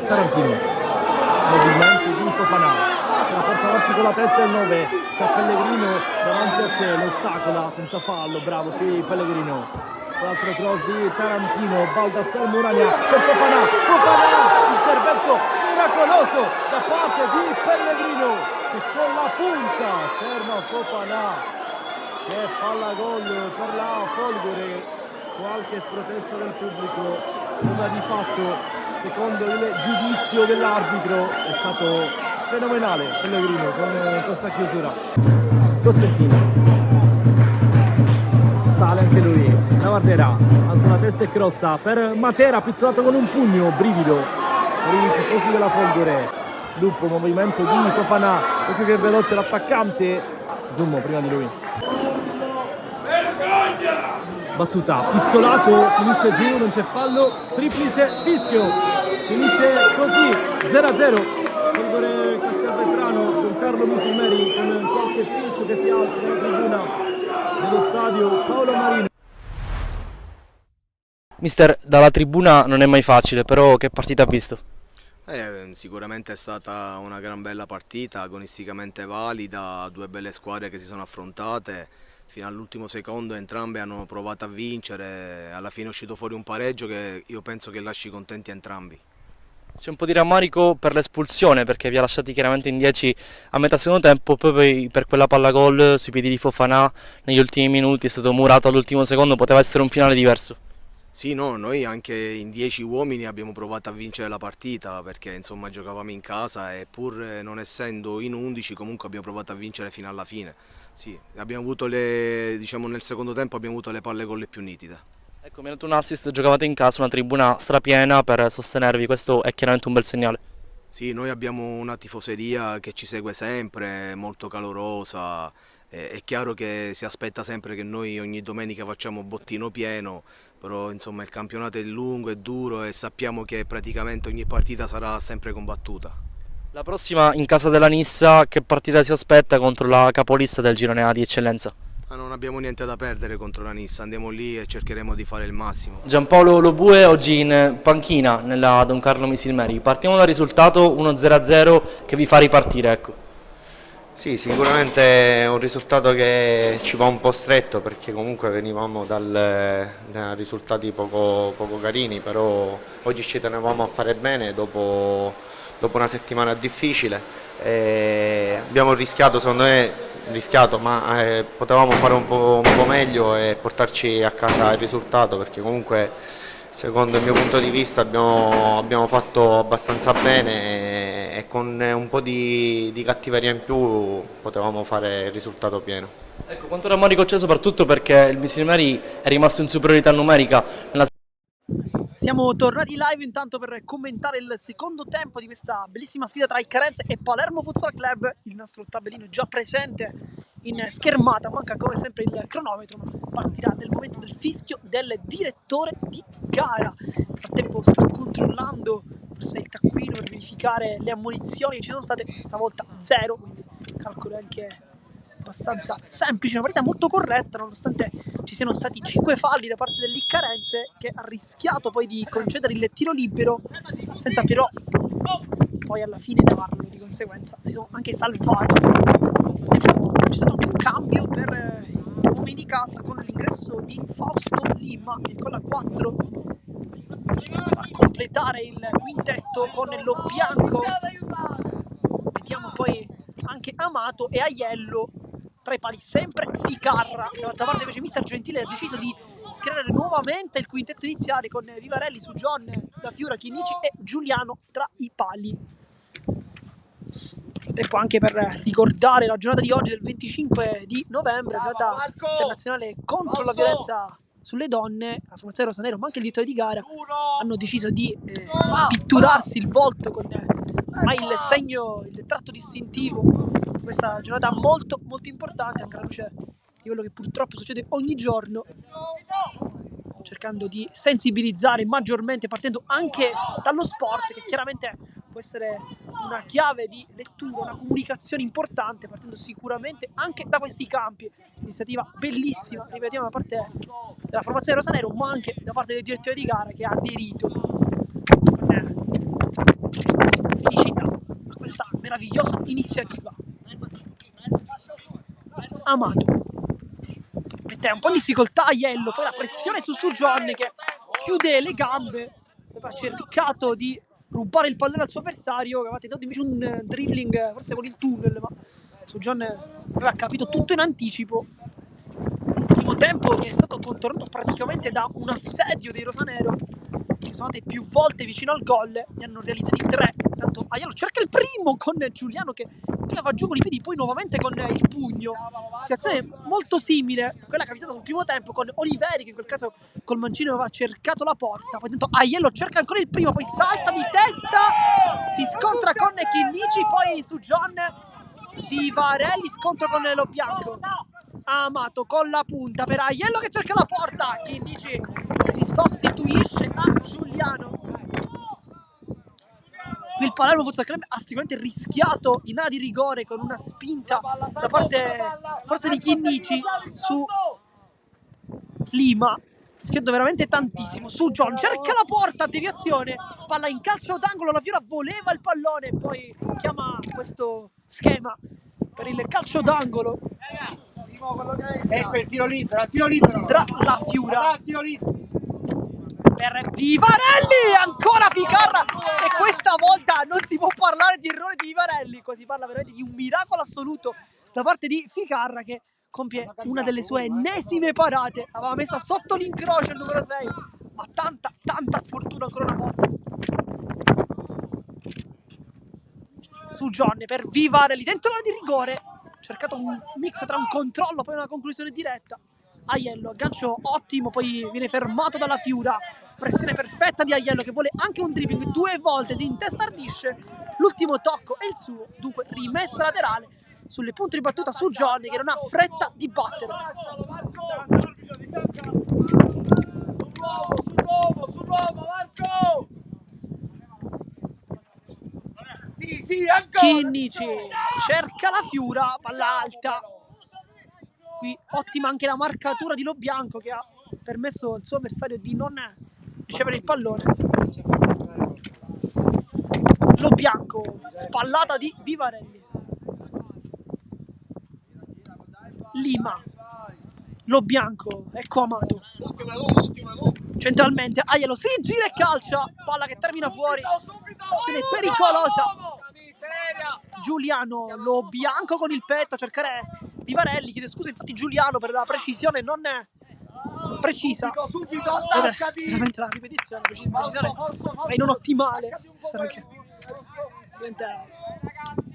Tarantino, movimento di Fofana, se la porta avanti con la testa il 9, c'è Pellegrino davanti a sé, lo ostacola senza fallo, bravo qui Pellegrino. L'altro cross di Tarantino, Baldassar Muragna per Fofana, intervento miracoloso da parte di Pellegrino che con la punta ferma Fofana, che palla gol per la Folgore. Qualche protesta del pubblico, ma di fatto secondo il giudizio dell'arbitro è stato fenomenale Pellegrino con questa chiusura. Cosentino sale anche lui, la Vardiera alza la testa e crossa per Matera, pizzolato con un pugno, brivido per i tifosi della Folgore. Lupo, movimento di Fofana, ecco che veloce l'attaccante, Zummo prima di lui. Battuta, pizzolato, finisce giù, non c'è fallo, triplice, fischio, finisce così, 0-0. Folgore Castelvetrano con Carlo Misilmeri con qualche fischio che si alza nella tribuna dello stadio Paolo Marino. Mister, dalla tribuna non è mai facile, però che partita ha visto? Sicuramente è stata una gran bella partita, agonisticamente valida, due belle squadre che si sono affrontate. Fino all'ultimo secondo entrambe hanno provato a vincere, alla fine è uscito fuori un pareggio che io penso che lasci contenti entrambi. C'è un po' di rammarico per l'espulsione perché vi ha lasciati chiaramente in 10 a metà secondo tempo, poi per quella palla gol sui piedi di Fofana negli ultimi minuti è stato murato all'ultimo secondo, poteva essere un finale diverso. Sì, no, noi anche in 10 uomini abbiamo provato a vincere la partita perché insomma giocavamo in casa e pur non essendo in 11 comunque abbiamo provato a vincere fino alla fine. Sì, abbiamo avuto diciamo nel secondo tempo abbiamo avuto le palle gol più nitide. Ecco, mi ha dato un assist, giocavate in casa, una tribuna strapiena per sostenervi, questo è chiaramente un bel segnale. Sì, noi abbiamo una tifoseria che ci segue sempre, molto calorosa. È chiaro che si aspetta sempre che noi ogni domenica facciamo bottino pieno, però insomma il campionato è lungo, è duro e sappiamo che praticamente ogni partita sarà sempre combattuta. La prossima in casa della Nissa, che partita si aspetta contro la capolista del girone A di eccellenza? Ma non abbiamo niente da perdere contro la Nissa, andiamo lì e cercheremo di fare il massimo. Giampaolo Lobue oggi in panchina nella Don Carlo Misilmeri. Partiamo dal risultato 1-0 che vi fa ripartire, ecco. Sì, sicuramente è un risultato che ci va un po' stretto perché comunque venivamo da risultati poco carini, però oggi ci tenevamo a fare bene dopo una settimana difficile. Abbiamo rischiato, secondo me, ma potevamo fare un po' meglio e portarci a casa il risultato perché comunque secondo il mio punto di vista abbiamo fatto abbastanza bene e con un po' di cattiveria in più potevamo fare il risultato pieno. Ecco, quanto rammarico c'è soprattutto perché il Misilmeri è rimasto in superiorità numerica nella. Siamo tornati live intanto per commentare il secondo tempo di questa bellissima sfida tra il Carenze e Palermo Futsal Club. Il nostro tabellino è già presente in schermata, manca come sempre il cronometro, ma partirà nel momento del fischio del direttore di gara. Nel frattempo sta controllando forse il taccuino per verificare le ammonizioni che ci sono state, questa volta 0, quindi il calcolo è anche abbastanza semplice, una partita molto corretta nonostante ci siano stati 5 falli da parte dell'Iccarense, che ha rischiato poi di concedere il tiro libero senza però poi alla fine darlo, di conseguenza si sono anche salvati. C'è stato anche un cambio per gli uomini di casa con l'ingresso di Fausto Lima e con la 4 a completare il quintetto con lo bianco. Vediamo poi anche Amato e Aiello tra i pali, sempre Ficarra. Dall'altra parte invece mister Gentile ha deciso di schierare nuovamente il quintetto iniziale con Vivarelli, Sugion, Da Fiura, Chinnici e Giuliano tra i pali. Tempo anche per ricordare la giornata di oggi del 25 di novembre, giornata internazionale contro la violenza sulle donne. La formazione rosanero ma anche il direttore di gara hanno deciso di pitturarsi il volto con il segno, il tratto distintivo. Questa giornata molto molto importante anche alla luce di quello che purtroppo succede ogni giorno, cercando di sensibilizzare maggiormente, partendo anche dallo sport, che chiaramente può essere una chiave di lettura, una comunicazione importante, partendo sicuramente anche da questi campi. Iniziativa bellissima, ripetiamo, da parte della formazione rosanero, ma anche da parte del direttore di gara, che ha aderito con felicità a questa meravigliosa iniziativa. Amato mette un po' in difficoltà Aiello, poi la pressione su Sugion che chiude le gambe, aveva cercato di rubare il pallone al suo avversario, che aveva tentato invece un dribbling forse con il tunnel, ma Sugion aveva capito tutto in anticipo. Primo tempo che è stato contornato praticamente da un assedio dei rosanero, che sono andati più volte vicino al gol, ne hanno realizzati 3. Intanto Aiello cerca il primo con Giuliano che prima va giù con i piedi, poi nuovamente con il pugno. Situazione molto simile a quella capitata sul primo tempo con Oliveri, che in quel caso col mancino aveva cercato la porta. Poi intanto Aiello cerca ancora il primo, poi salta di testa, si scontra con Chinnici, poi su John Vivarelli, scontro con lo bianco. Amato con la punta per Aiello che cerca la porta, Chinnici si sostituisce a Giuliano. Qui il Palermo Futsal Club ha sicuramente rischiato in area di rigore con una spinta da parte forse di Chinnici su Lima, rischiando veramente tantissimo. Su John cerca la porta, deviazione, palla in calcio d'angolo, la Fiora voleva il pallone, poi chiama questo schema per il calcio d'angolo. Ecco il tiro libero, Tra la Fiora tiro libero. per Vivarelli, ancora Ficarra, e questa volta non si può parlare di errore di Vivarelli, qua si parla veramente di un miracolo assoluto da parte di Ficarra, che compie una delle sue ennesime parate. Aveva messa sotto l'incrocio il numero 6, ma tanta sfortuna ancora una volta. Su John per Vivarelli dentro l'area di rigore, cercato un mix tra un controllo e poi una conclusione diretta. Aiello, aggancio ottimo, poi viene fermato dalla Fiura. Pressione perfetta di Aiello che vuole anche un dribbling 2 volte, si intestardisce. L'ultimo tocco è il suo, dunque rimessa laterale sulle punte di battuta su Johnny che non ha fretta di battere. Sull'uomo, Marco! Sì, ancora! Chinnici cerca la Fiura, palla alta. Qui ottima anche la marcatura di Lo Bianco che ha permesso al suo avversario di non ricevere il pallone. Lo Bianco, spallata di Vivarelli. Lima, Lo Bianco, ecco Amato. Centralmente, Aiello si gira e calcia, palla che termina fuori. Azione pericolosa. Giuliano, Lo Bianco con il petto a cercare Vivarelli, chiede scusa infatti Giuliano per la precisione non precisa. Veramente la ripetizione è non ottimale.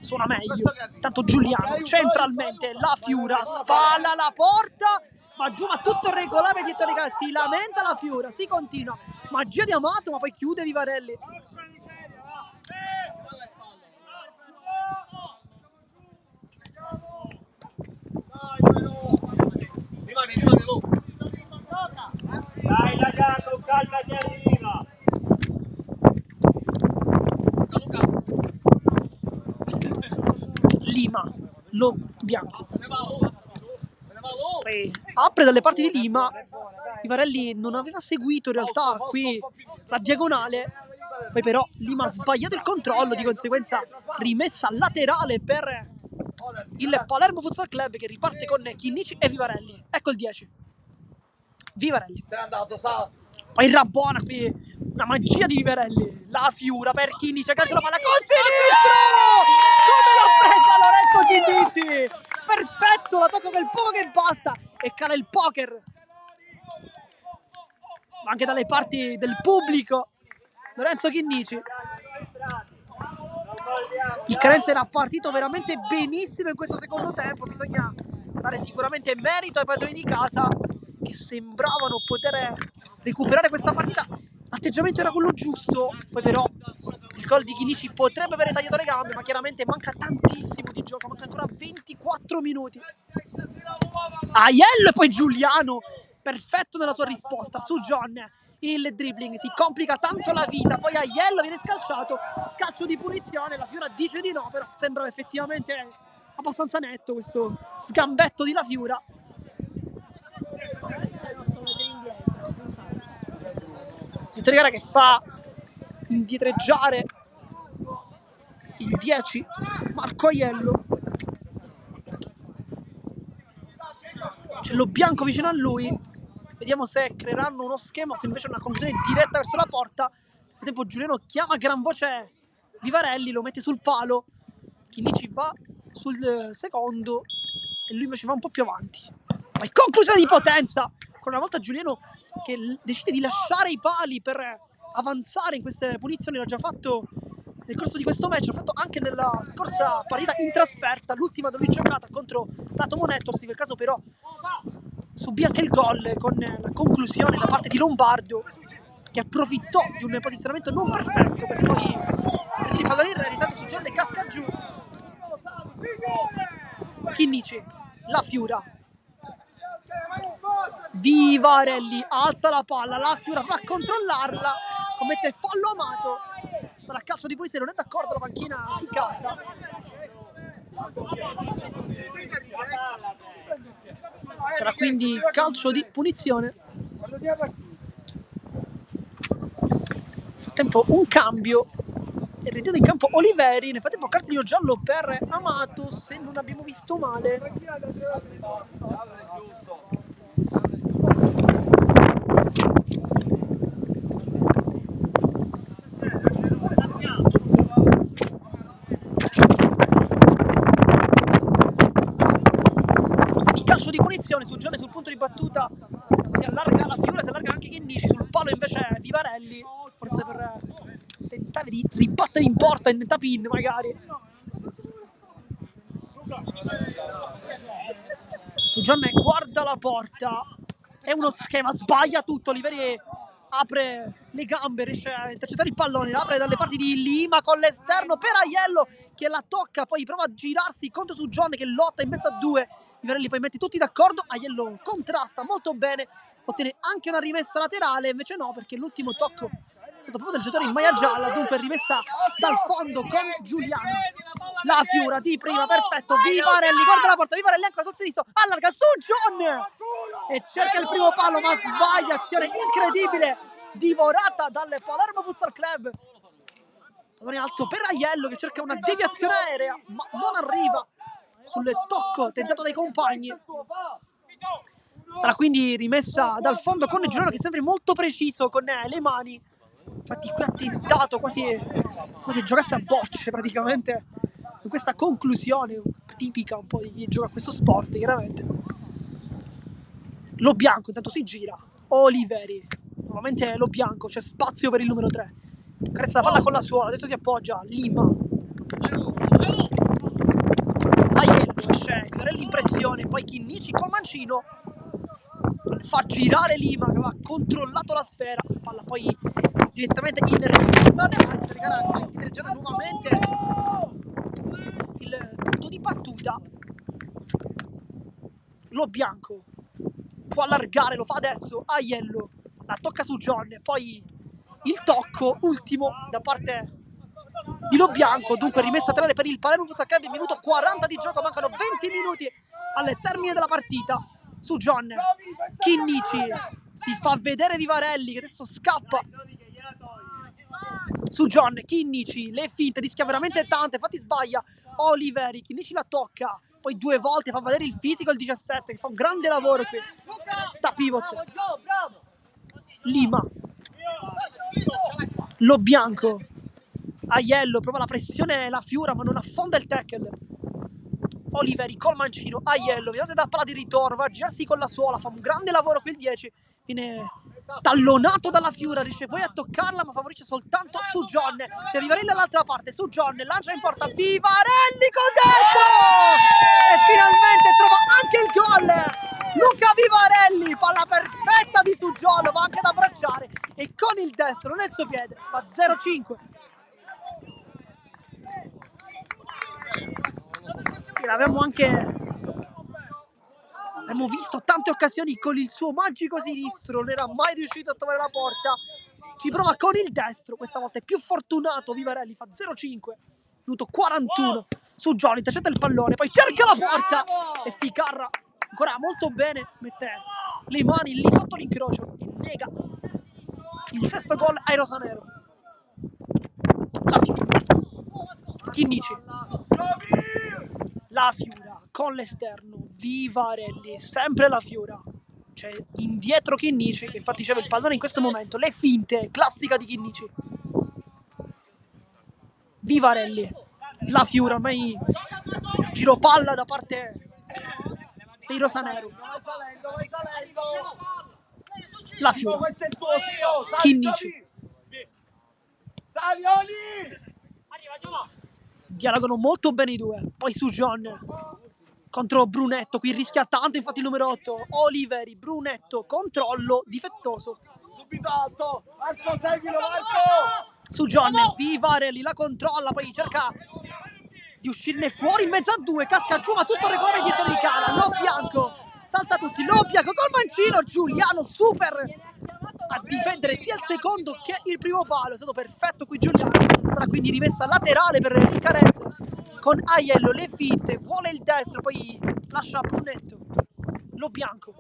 Suona meglio. Tanto Giuliano centralmente, la Fiura spalla la porta, ma giù, ma tutto regolare dietro di casa. Si lamenta la Fiura, si continua. Magia di Amato, ma poi chiude Vivarelli. Rimane lo. Dai ragazzo, calmati, arriva. Lima, Lo Bianco. Apre dalle parti di Lima. Vivarelli non aveva seguito in realtà qui la diagonale. Poi però Lima ha sbagliato il controllo, di conseguenza rimessa laterale per il Palermo Futsal Club che riparte con Chinnici e Vivarelli. Ecco il 10. Vivarelli. Poi Rabona qui, una magia di Vivarelli. La Fiura per Chinnici, calcia la palla con sinistro! Come l'ha presa Lorenzo Chinnici! Perfetto, la tocca quel poco che basta e cala il poker. Anche dalle parti del pubblico. Lorenzo Chinnici. Il Carenza era partito veramente benissimo in questo secondo tempo. Bisogna dare sicuramente merito ai padroni di casa che sembravano poter recuperare questa partita. L'atteggiamento era quello giusto. Poi però il gol di Chinnici potrebbe avere tagliato le gambe, ma chiaramente manca tantissimo di gioco. Manca ancora 24 minuti. Aiello e poi Giuliano. Perfetto nella sua risposta su John. Il dribbling si complica tanto la vita, poi Aiello viene scalciato, calcio di punizione, la Fiura dice di no, però sembra effettivamente abbastanza netto questo sgambetto di la Fiura. Vittoria gara che fa indietreggiare il 10 Marco Aiello. C'è Lo Bianco vicino a lui. Vediamo se creeranno uno schema o se invece una conclusione diretta verso la porta. Nel frattempo Giuliano chiama a gran voce Vivarelli, lo mette sul palo. Chinnici va sul secondo e lui invece va un po' più avanti. Poi conclusione di potenza. Ancora una volta Giuliano che decide di lasciare i pali per avanzare in queste punizioni. L'ha già fatto nel corso di questo match, l'ha fatto anche nella scorsa partita in trasferta, l'ultima da lui giocata contro Lato Monettos. In quel caso però subì anche il gol con la conclusione da parte di Lombardo, che approfittò di un posizionamento non perfetto per poi smettere il pallone in rete. Tanto su Giorni casca giù. Chinnici, la Fiura, Vivarelli alza la palla, la Fiura va a controllarla, commette fallo Amato. Sarà calcio di punizione, non è d'accordo la panchina di casa. Sarà quindi calcio di punizione. Nel frattempo un cambio e rientrato in campo Oliveri. Nel frattempo cartellino giallo per Amato, se non abbiamo visto male. Calcio di punizione su Gianni sul punto di battuta. Si allarga la Fiura, si allarga anche Chinnici. Sul palo invece Vivarelli, forse per tentare di ribattere in porta in tap-in magari. Su Gianni guarda la porta, è uno schema, sbaglia tutto. Oliveri apre le gambe, riesce a intercettare il pallone, apre dalle parti di Lima con l'esterno per Aiello che la tocca, poi prova a girarsi contro su John che lotta in mezzo a due. Vivarelli poi mette tutti d'accordo, Aiello contrasta molto bene, ottiene anche una rimessa laterale, invece no, perché l'ultimo tocco è stato proprio del giocatore in maglia gialla, dunque rimessa dal fondo con Giuliano. La Fiura di prima, perfetto, Vivarelli, guarda la porta, Vivarelli ancora sul sinistro, allarga su John e cerca il primo palo ma sbaglia, azione incredibile, divorata dal Palermo Futsal Club. Pallone alto per Aiello che cerca una deviazione aerea ma non arriva sul tocco tentato dai compagni. Sarà quindi rimessa dal fondo con Giuliano che è sempre molto preciso con le mani. Infatti qui ha tentato quasi come se giocasse a bocce praticamente, in questa conclusione tipica un po' di chi gioca a questo sport chiaramente. Lo Bianco intanto si gira, Oliveri, nuovamente Lo Bianco, c'è spazio per il numero 3, carezza la palla con la suola, adesso si appoggia, Lima, Aiello esce, Vivarelli in pressione, poi Chinnici col mancino, fa girare Lima che aveva controllato la sfera, palla poi direttamente in rimessa laterale, si regala a Reggiana nuovamente il punto di battuta. Lo Bianco può allargare, lo fa adesso, Aiello la tocca su John, poi il tocco ultimo da parte di Lo Bianco, dunque rimessa laterale per il Palermo Futsal Club, minuto 40 di gioco, mancano 20 minuti al termine della partita. Su John, Chinnici, si fa vedere Vivarelli che adesso scappa. Su John, Chinnici, le finte, rischia veramente tante, infatti sbaglia Oliveri, Chinnici la tocca, poi due volte fa vedere il fisico il 17 che fa un grande lavoro qui da pivot. Lima, Lo Bianco, Aiello prova la pressione, la Fiura ma non affonda il tackle. Oliveri col mancino, Aiello, vediamo se dà palla di ritorno, va a girarsi con la suola, fa un grande lavoro qui il 10, viene tallonato dalla Fiura, riesce poi a toccarla ma favorisce soltanto su John. C'è Vivarelli dall'altra parte, su John, lancia in porta, Vivarelli col destro e finalmente trova anche il gol. Luca Vivarelli, palla perfetta di su John, va anche ad abbracciare e con il destro nel suo piede fa 0-5. Abbiamo visto tante occasioni con il suo magico sinistro, non era mai riuscito a trovare la porta, ci prova con il destro, questa volta è più fortunato Vivarelli, fa 0-5, minuto 41, su John, intercetta il pallone, poi cerca la porta e Ficarra ancora molto bene, mette le mani lì sotto l'incrocio e nega il sesto gol ai rosanero. La Fiura, Chinnici, la Fiura con l'esterno, Vivarelli, sempre la Fiura, c'è indietro Chinnici che infatti c'è il pallone in questo momento, le finte, classica di Chinnici. Vivarelli, la Fiura, ormai giro palla da parte dei rosanero. La Fiura, Chinnici, dialogano molto bene i due, poi su John contro Brunetto, qui rischia tanto infatti il numero 8, Oliveri, Brunetto, controllo difettoso su John, Vivarelli la controlla, poi cerca di uscirne fuori in mezzo a due, casca giù ma tutto regolare dietro di cara, Lo Bianco salta tutti, Lo Bianco col mancino, Giuliano super a difendere sia il secondo che il primo palo, è stato perfetto qui Giuliano, sarà quindi rimessa laterale per il Carezza con Aiello, le finte, vuole il destro, poi lascia Brunetto, Lo Bianco,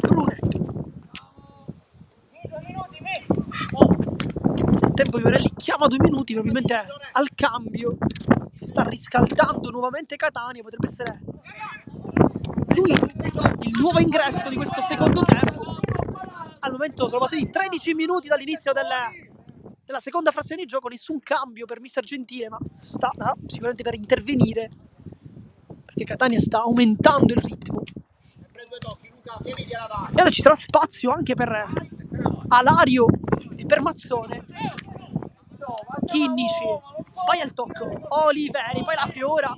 Brunetto, nel tempo Vivarelli chiama 2 minuti, probabilmente al cambio, si sta riscaldando nuovamente Catania, potrebbe essere lui il nuovo ingresso di questo secondo tempo. Al momento sono passati 13 minuti dall'inizio della seconda frazione di gioco, nessun cambio per mister Gentile, ma sta sicuramente per intervenire perché Catania sta aumentando il ritmo. E adesso ci sarà spazio anche per Alario e per Mazzone. Chinnici sbaglia il tocco, Oliveri, poi la Fiora,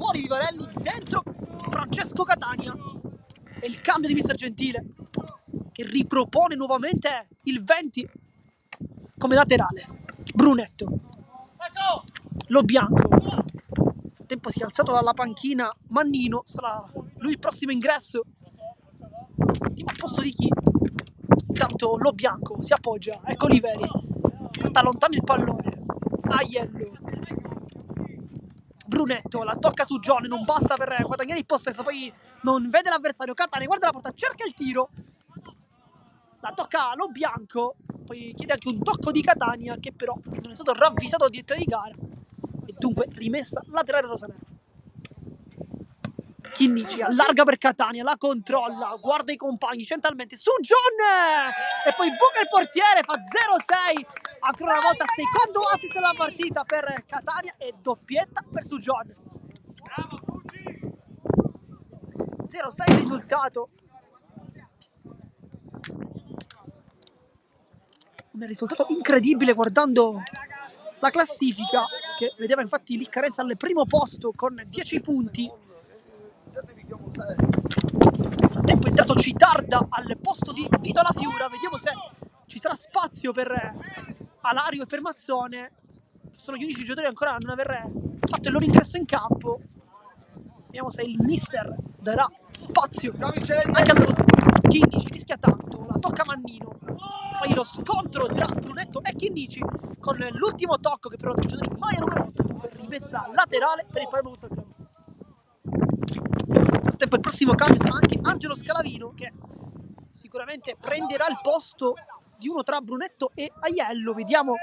fuori Vivarelli, dentro Francesco Catania. E il cambio di mister Gentile, che ripropone nuovamente il 20 come laterale. Brunetto, Lo Bianco. Nel frattempo si è alzato dalla panchina Mannino, sarà lui il prossimo ingresso. Ultimo a posto di chi? Intanto Lo Bianco si appoggia, ecco Oliveri, porta lontano il pallone. Aiello, Brunetto, la tocca su John, non basta per guadagnare il possesso, poi non vede l'avversario. Catania guarda la porta, cerca il tiro, la tocca Lo Bianco, poi chiede anche un tocco di Catania che però non è stato ravvisato al direttore di gara e dunque rimessa laterale rosanero. Chinnici allarga per Catania, la controlla, guarda i compagni centralmente su John e poi buca il portiere, fa 0-6, ancora una volta secondo assist della partita per Catania e doppietta per su John. 0-6 il risultato, un risultato incredibile guardando la classifica che vedeva infatti lì Carenza al primo posto con 10 punti. Nel frattempo è entrato Citarda al posto di Vito La Fiura, vediamo se ci sarà spazio per Alario e per Mazzone, che sono gli unici giocatori ancora a non aver fatto il loro ingresso in campo. Vediamo se il mister darà spazio anche al loro. Chinnici rischia tanto, la tocca Mannino, poi lo scontro tra Brunetto e Chinnici con l'ultimo tocco che però il giocatore di maglia numero 8, rimessa laterale per il Palermo Futsal Club. Nel frattempo il prossimo cambio sarà anche Angelo Scalavino, che sicuramente prenderà il posto di uno tra Brunetto e Aiello. Vediamo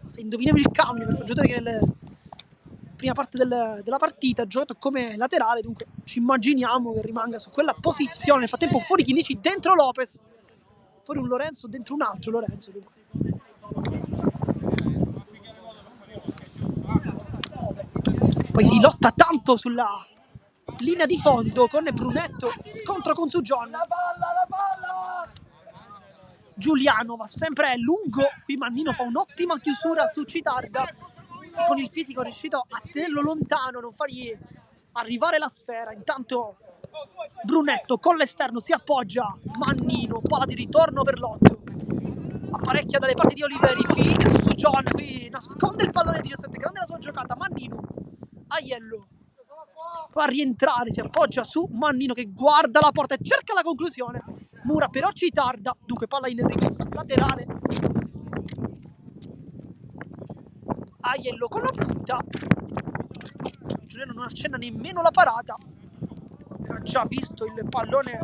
se indoviniamo il cambio, perché un giocatore che nella prima parte della partita ha giocato come laterale, dunque ci immaginiamo che rimanga su quella posizione. Nel frattempo fuori Chinnici, dentro Lopez, fuori un Lorenzo, dentro un altro Lorenzo, dunque. Poi si lotta tanto sulla linea di fondo con Brunetto, scontro con su John. Giuliano va sempre lungo, qui Mannino fa un'ottima chiusura su Citarda, che con il fisico è riuscito a tenerlo lontano, non fargli arrivare la sfera. Intanto Brunetto con l'esterno si appoggia, Mannino, palla di ritorno per l'8, apparecchia dalle parti di Oliveri, finisce su John, qui nasconde il pallone 17, grande la sua giocata. Mannino, Aiello va a rientrare, si appoggia su Mannino che guarda la porta e cerca la conclusione. Mura però Citarda, dunque palla in rimessa laterale. Aiello con la punta, Giuliano non accenna nemmeno la parata, ha già visto il pallone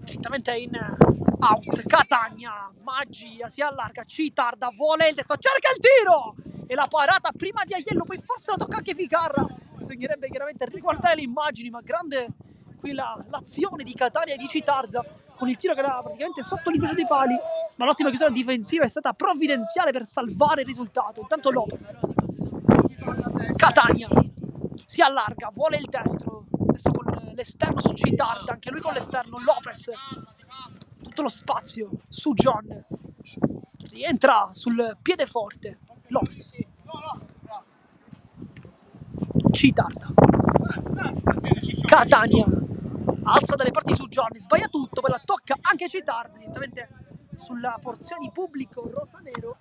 direttamente in out. Catania, magia, si allarga, Citarda vuole il destro, cerca il tiro e la parata prima di Aiello, poi forse la tocca anche Ficarra. Bisognerebbe chiaramente riguardare le immagini, ma grande qui l'azione di Catania e di Citarda con il tiro che era praticamente sotto l'incrocio dei pali, ma l'ottima chiusura difensiva è stata provvidenziale per salvare il risultato. Intanto Lopez, Catania si allarga, vuole il destro, adesso con l'esterno su Citarda, anche lui con l'esterno. Lopez, tutto lo spazio su John, rientra sul piede forte Lopez. Citarda, Catania alza dalle parti su John, sbaglia tutto, poi la tocca anche Citarda direttamente sulla porzione di pubblico rosanero.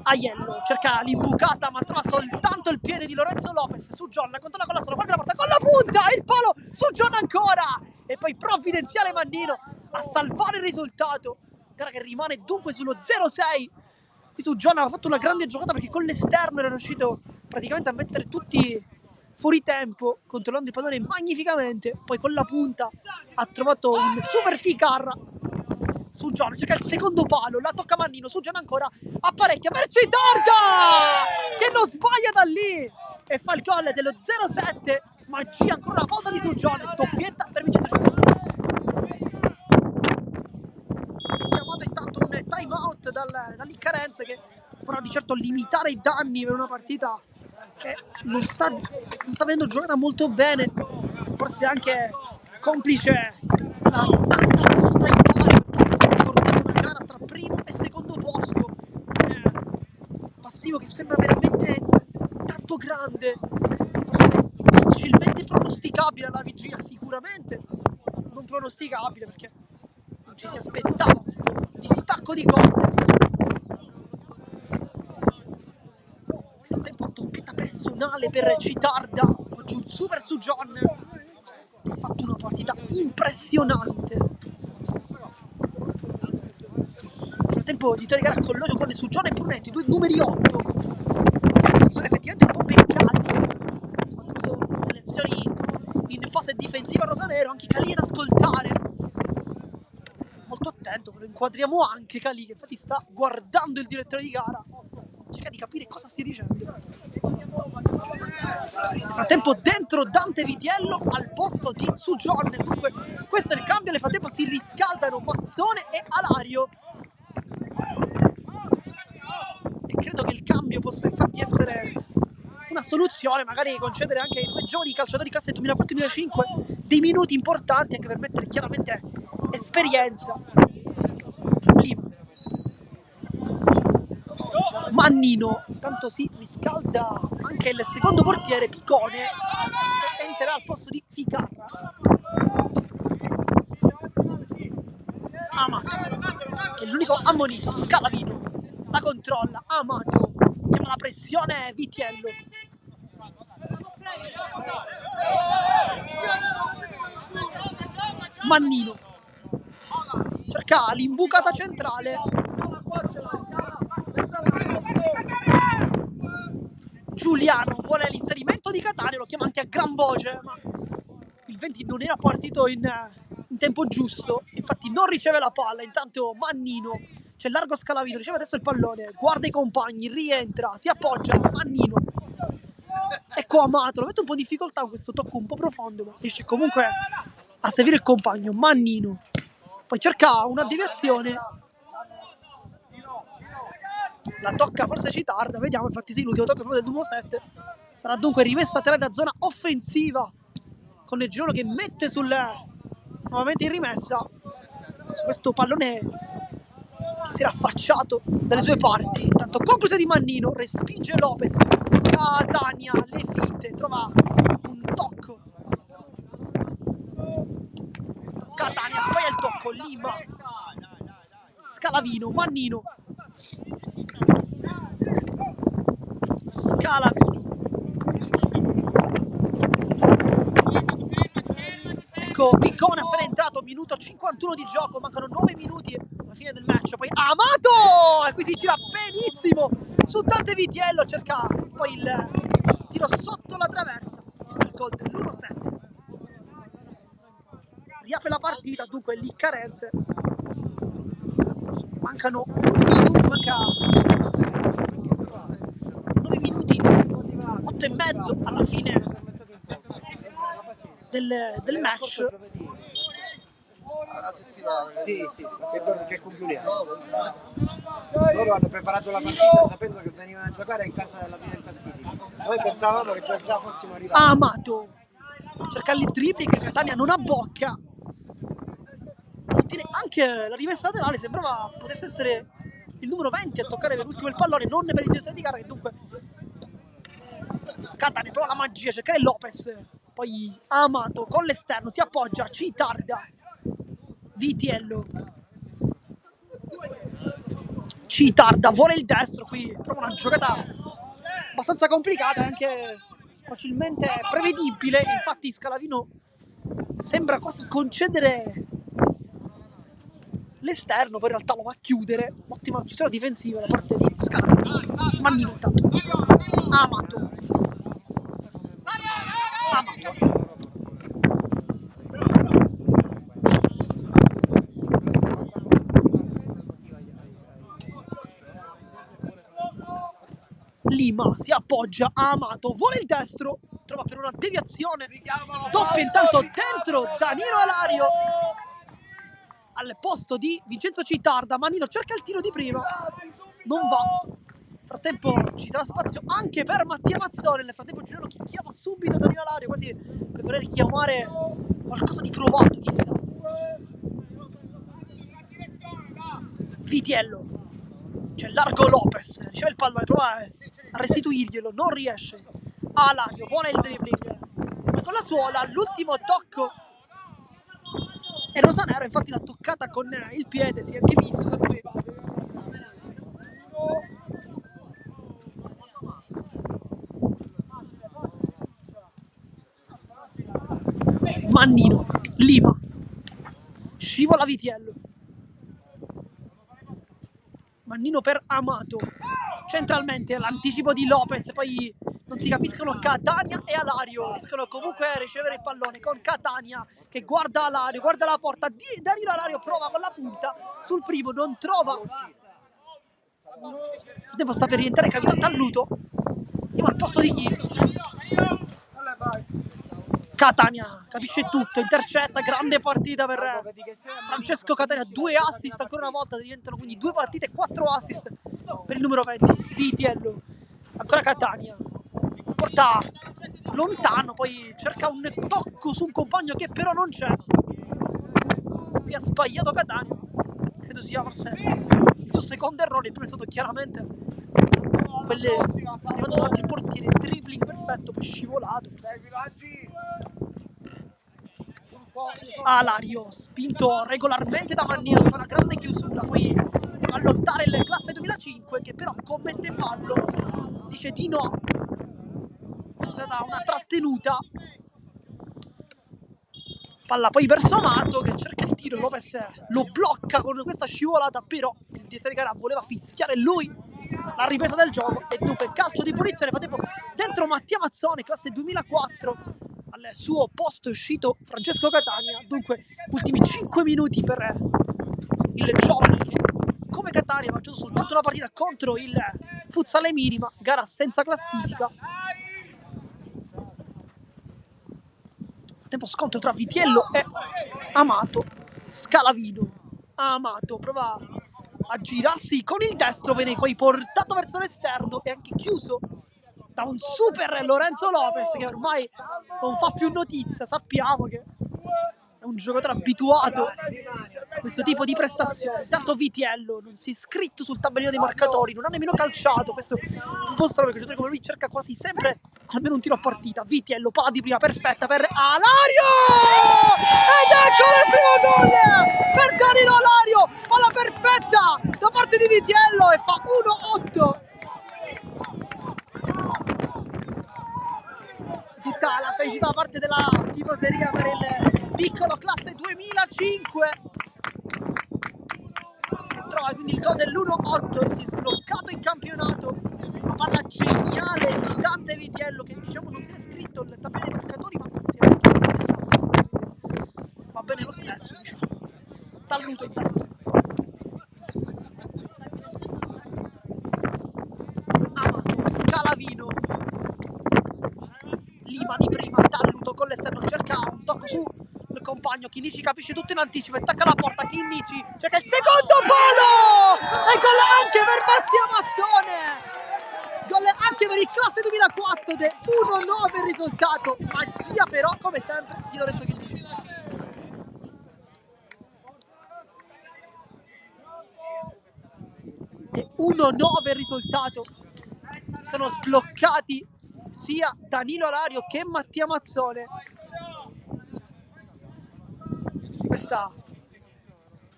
Aiello cerca l'imbucata ma trova soltanto il piede di Lorenzo Lopez su John, la controlla con la sola, guarda la porta con la punta, il palo su John ancora e poi provvidenziale Mannino a salvare il risultato. Gara che rimane dunque sullo 0-6. Qui su John aveva fatto una grande giocata perché con l'esterno era riuscito praticamente a mettere tutti fuori tempo, controllando il pallone magnificamente. Poi con la punta ha trovato un super Ficarra su John, cerca il secondo palo, la tocca Mannino, su John ancora, apparecchia per Citarda che non sbaglia da lì e fa il gol dello 0-7. Magia ancora una volta di su John, doppietta per Vincenzo Citarda. Chiamato intanto un time out dall'Iccarenza, che farà di certo limitare i danni per una partita che non sta vedendo giocata molto bene, forse anche complice la tanta posta in pari, perché ricordiamo una gara tra primo e secondo posto, passivo obiettivo che sembra veramente tanto grande, forse difficilmente pronosticabile alla vigilia, sicuramente non pronosticabile perché non ci si aspettava questo distacco di gol. Nel frattempo doppietta personale per Citarda, oggi un super su John, ha fatto una partita impressionante. Nel frattempo editore di gara con l'olio con su John e Brunetti, due numeri 8 che si sono effettivamente un po' beccati, soprattutto nelle azioni in fase difensiva rosanero. Anche Calì ad ascoltare, molto attento, lo inquadriamo anche Calì che infatti sta guardando il direttore di gara, cerca di capire cosa stia dicendo. Nel frattempo dentro Dante Vitiello al posto di Su John, dunque questo è il cambio. Nel frattempo si riscaldano Mazzone e Alario e credo che il cambio possa infatti essere una soluzione, magari concedere anche ai due giovani calciatori classe 2004-2005 dei minuti importanti anche per mettere chiaramente esperienza. Lima, Mannino, intanto si riscalda anche il secondo portiere Picone che entrerà al posto di Ficarra. Amato, che è l'unico ammonito. Scalavino la controlla, Amato chiama la pressione Vitiello. Mannino cerca l'imbucata centrale, Giuliano vuole l'inserimento di Catania, lo chiama anche a gran voce, ma il 20 non era partito in tempo giusto, infatti non riceve la palla. Intanto Mannino, c'è largo Scalavino, riceve adesso il pallone, guarda i compagni, rientra, si appoggia, Mannino, ecco Amato, lo mette un po' in difficoltà con questo tocco un po' profondo, ma riesce comunque a seguire il compagno. Mannino poi cerca una deviazione, la tocca forse Citarda, vediamo, infatti sì, l'ultimo tocco è proprio del numero 7, sarà dunque rimessa a terra da zona offensiva con il Girone che mette nuovamente in rimessa su questo pallone che si era affacciato dalle sue parti. Intanto conclusione di Mannino, respinge Lopez, Catania le finte, trova un tocco, Catania sbaglia il tocco, Lima, Scalavino, Mannino, Scalavino, ecco Piccone appena entrato, minuto 51 di gioco, mancano 9 minuti alla fine del match. Poi Amato, e qui si gira benissimo su Dante Vitiello, cerca poi il tiro sotto la traversa, il gol dell'1-7 riapre la partita. Dunque lì carenze, mancano 9 minuti, 8 e mezzo alla fine del match. Sì, che con Giuliano. Loro hanno preparato la partita sapendo che venivano a giocare in casa della Pinel Classifica. Noi pensavamo che già fossimo arrivati. Amato cerca il dribbling che Catania non abbocca, ottiene anche la rimessa laterale, sembrava potesse essere il numero 20 a toccare per ultimo il pallone, non per il direttore di gara, che dunque Catania prova la magia, cercare Lopez, poi Amato con l'esterno si appoggia, Citarda, Vitiello, Citarda vuole il destro, qui proprio una giocata abbastanza complicata e anche facilmente prevedibile. Infatti Scalavino sembra quasi concedere l'esterno, poi in realtà lo va a chiudere. Ottima chiusura difensiva da parte di Scalavino. Mannino intanto, Amato, Lima si appoggia a Amato, vuole il destro, trova per una deviazione, doppia intanto dentro Danilo Alario al posto di Vincenzo Citarda. Mannino cerca il tiro di prima, non va. Nel frattempo ci sarà spazio anche per Mattia Mazzone. Nel frattempo Giuliano chiama subito Danilo Alario, quasi per voler richiamare qualcosa di provato, chissà. Vitiello, C'è largo Lopez, riceve il pallone, prova a restituirglielo, non riesce. Alario, vuole il dribbling, ma con la suola, l'ultimo tocco è Rosanero, infatti l'ha toccata con il piede, si è anche visto da qui. Mannino, Lima, scivola Vitiello. Mannino per Amato, centralmente l'anticipo di Lopez, poi non si capiscono Catania e Alario, riescono comunque a ricevere il pallone con Catania che guarda Alario, guarda la porta, Danilo Alario prova con la punta sul primo, non trova. Il tempo sta per rientrare Capitano Talluto, andiamo al posto di chi? Catania capisce tutto, intercetta, grande partita per Francesco Catania, 2 assist ancora una volta, diventano quindi 2 partite e 4 assist per il numero 20, Vitiello. Ancora Catania, porta lontano, poi cerca un tocco su un compagno che però non c'è. Qui ha sbagliato Catania, credo sia forse il suo secondo errore, il primo è stato chiaramente arrivato davanti il portiere, dribbling perfetto, poi scivolato. Alario, spinto regolarmente da Mannino, che fa una grande chiusura, poi a lottare il classe 2005 che però commette fallo, dice di no, c'è stata una trattenuta. Palla poi verso Amato che cerca il tiro, Lopez lo blocca con questa scivolata, però il direttore di gara voleva fischiare lui la ripresa del gioco e dunque calcio di punizione. Fa tempo dentro Mattia Mazzone, classe 2004, al suo posto è uscito Francesco Catania, dunque ultimi 5 minuti per il giovane che come Catania ha giocato soltanto una partita contro il Futsale Minima, gara senza classifica. Tempo scontro tra Vitiello e Amato. Scalavino, Amato prova a girarsi con il destro, viene poi portato verso l'esterno e anche chiuso da un super Lorenzo Lopez che ormai non fa più notizia. Sappiamo che è un giocatore abituato a questo tipo di prestazioni. Intanto Vitiello non si è iscritto sul tabellino dei marcatori, non ha nemmeno calciato. Questo è un po' strano perché un giocatore come lui cerca quasi sempre almeno un tiro a partita. Vitiello, palla di prima perfetta per Alario! Ed eccolo il primo gol per Danilo Alario! Palla perfetta da parte di Vitiello e fa 1-8. Tutta la felicità da parte della tifoseria per il piccolo classe 2005 che trova quindi il gol dell'1-8 e si è sbloccato in campionato. Una palla geniale di Dante Vitiello che diciamo non si è iscritto nel tabellone dei marcatori ma si è iscritto negli assist, va bene lo stesso, diciamo. Talluto intanto, Amato, Scalavino, Lima di prima, Talluto con l'esterno, cerca un tocco su il compagno, Chinnici capisce tutto in anticipo, attacca la porta, Chinnici cerca il secondo palo e gol anche per Mattia Mazzone, gol anche per il classe 2004 ed è 1-9 il risultato, magia però come sempre di Lorenzo Chinnici. È 1-9 il risultato, sono sbloccati sia Danilo Alario che Mattia Mazzone. Questa è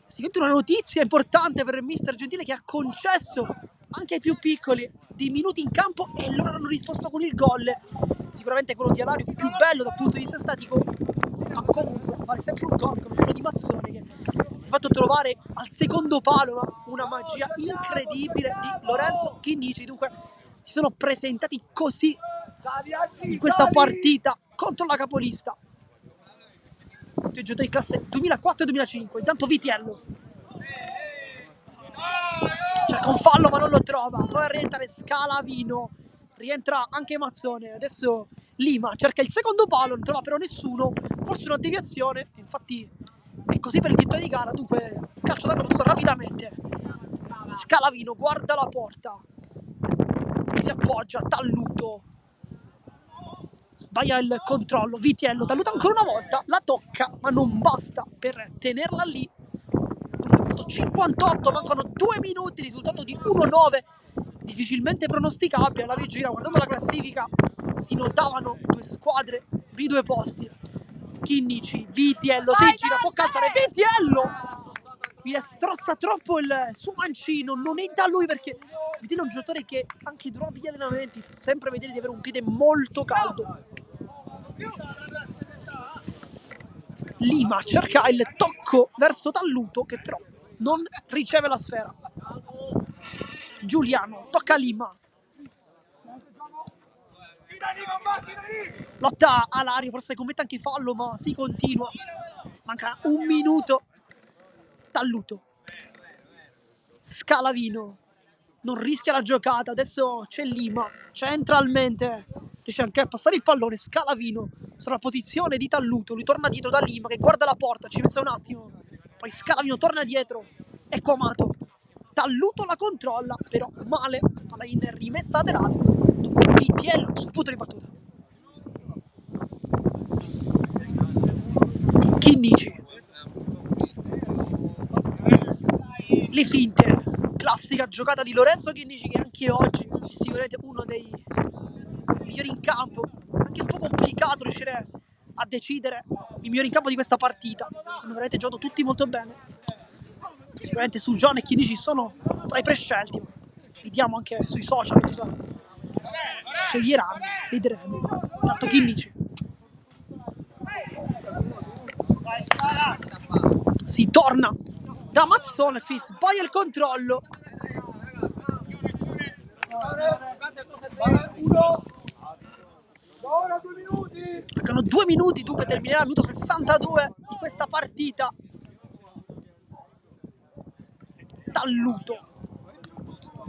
sicuramente una notizia importante per il mister Gentile che ha concesso anche ai più piccoli dei minuti in campo e loro hanno risposto con il gol. Sicuramente quello di Alario è più bello dal punto di vista statico, ma comunque vale sempre un gol come quello di Mazzone che si è fatto trovare al secondo palo, una magia incredibile di Lorenzo Chinnici. Dunque si sono presentati così in questa partita contro la capolista, due giocatori di classe 2004-2005. Intanto Vitiello cerca un fallo ma non lo trova, poi a rientrare Scalavino, rientra anche Mazzone, adesso Lima cerca il secondo palo, non trova però nessuno, forse una deviazione, infatti è così per il direttore di gara. Dunque calcio d'angolo battuto rapidamente, Scalavino guarda la porta, si appoggia, Talluto sbaglia il controllo, Vitiello, Talluto ancora una volta, la tocca ma non basta per tenerla lì. minuto 58, mancano 2 minuti, risultato di 1-9, difficilmente pronosticabile. Alla vigilia, guardando la classifica, si notavano due squadre, i due posti. Chinnici, Vitiello, si gira, può calciare, Vitiello! Mi strozza troppo il suo mancino, non è da lui perché Vitiello è un giocatore che anche durante gli allenamenti fa sempre vedere di avere un piede molto caldo. Lima cerca il tocco verso Talluto che però non riceve la sfera. Giuliano tocca a Lima. Lotta Alario, forse commette anche fallo, ma si continua. Manca un minuto. Talluto. Scalavino. Non rischia la giocata. Adesso c'è Lima. Centralmente. Riesce anche a passare il pallone. Scalavino. Sulla posizione di Talluto. Lui torna dietro da Lima che guarda la porta. Ci pensa un attimo. Poi Scalavino torna dietro. Ecco Amato. Talluto la controlla. Però male. Palla in rimessa laterale. Dunque Vitiello sul punto di battuta. Chinnici. Le finte, classica giocata di Lorenzo Chinnici che anche oggi è sicuramente uno dei migliori in campo, anche un po' complicato riuscire a decidere il migliore in campo di questa partita. Hanno veramente giocato tutti molto bene, sicuramente su John e Chinnici sono tra i prescelti, vediamo anche sui social cosa sceglieranno, vedremo. Tanto Chinnici si torna da Mazzone, qui sbaglia il controllo. Mancano 2 minuti, dunque terminerà il minuto 62 di questa partita. Talluto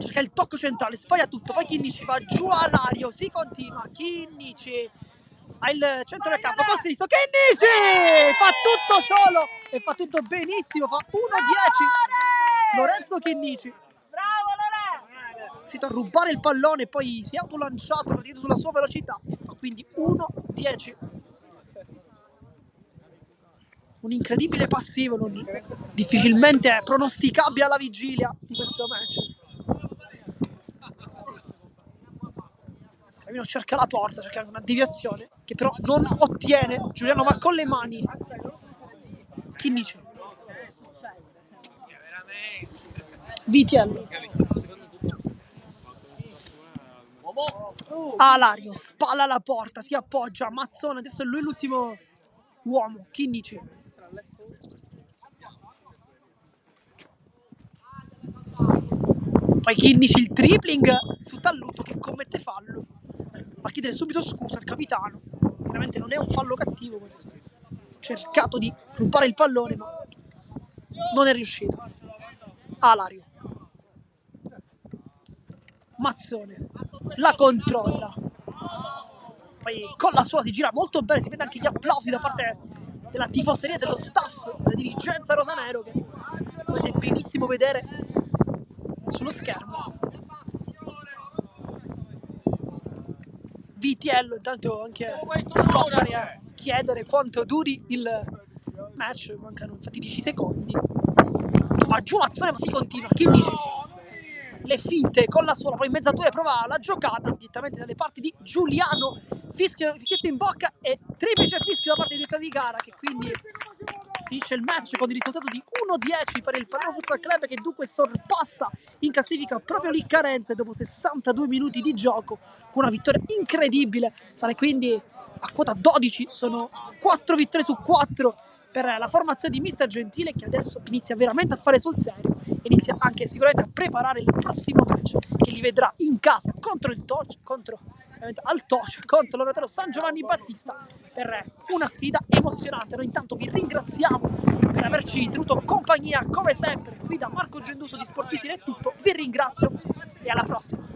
cerca il tocco centrale, sbaglia tutto, poi Chinnici va giù all'aria, si continua, Chinnici ha il centro del campo, col sinistro, Chinnici fa tutto solo e fa tutto benissimo, fa 1-10 Lorenzo Chinnici. È riuscito a rubare il pallone e poi si è autolanciato praticamente sulla sua velocità e fa quindi 1-10. Un incredibile passivo, difficilmente pronosticabile alla vigilia di questo match. Scavino cerca la porta, cerca una deviazione che però non ottiene. Giuliano va con le mani. Chinnici. Vitiello. Alario spalla alla porta, si appoggia. Mazzone, adesso è lui l'ultimo uomo. Chinnici. Poi Chinnici il dribbling su Talluto che commette fallo. Va a chiedere subito scusa al capitano. Veramente non è un fallo cattivo questo. Cercato di rubare il pallone ma non è riuscito. Alario. Mazzone la controlla. Poi con la sua si gira molto bene, si vede anche gli applausi da parte della tifoseria, dello staff, della dirigenza rosanero che potete benissimo vedere sullo schermo. Vitiello intanto anche Scozzari a chiedere quanto duri il match, mancano infatti 10 secondi. Va giù Mazzone ma si continua. Chinnici le finte con la suola, poi in mezzatura prova la giocata direttamente dalle parti di Giuliano. Fischietto in bocca e triplice fischio da parte di direttore di gara che quindi finisce il match con il risultato di 1-10 per il Palermo Futsal Club che dunque sorpassa in classifica proprio l'Iccarense dopo 62 minuti di gioco con una vittoria incredibile. Sale quindi a quota 12, sono 4 vittorie su 4 per la formazione di Mister Gentile che adesso inizia veramente a fare sul serio, inizia anche sicuramente a preparare il prossimo match che li vedrà in casa contro il Toc, contro l'Oratorio San Giovanni Battista per una sfida emozionante. Noi intanto vi ringraziamo per averci tenuto compagnia come sempre. Qui da Marco Genduso di Sportissimo è tutto, vi ringrazio e alla prossima.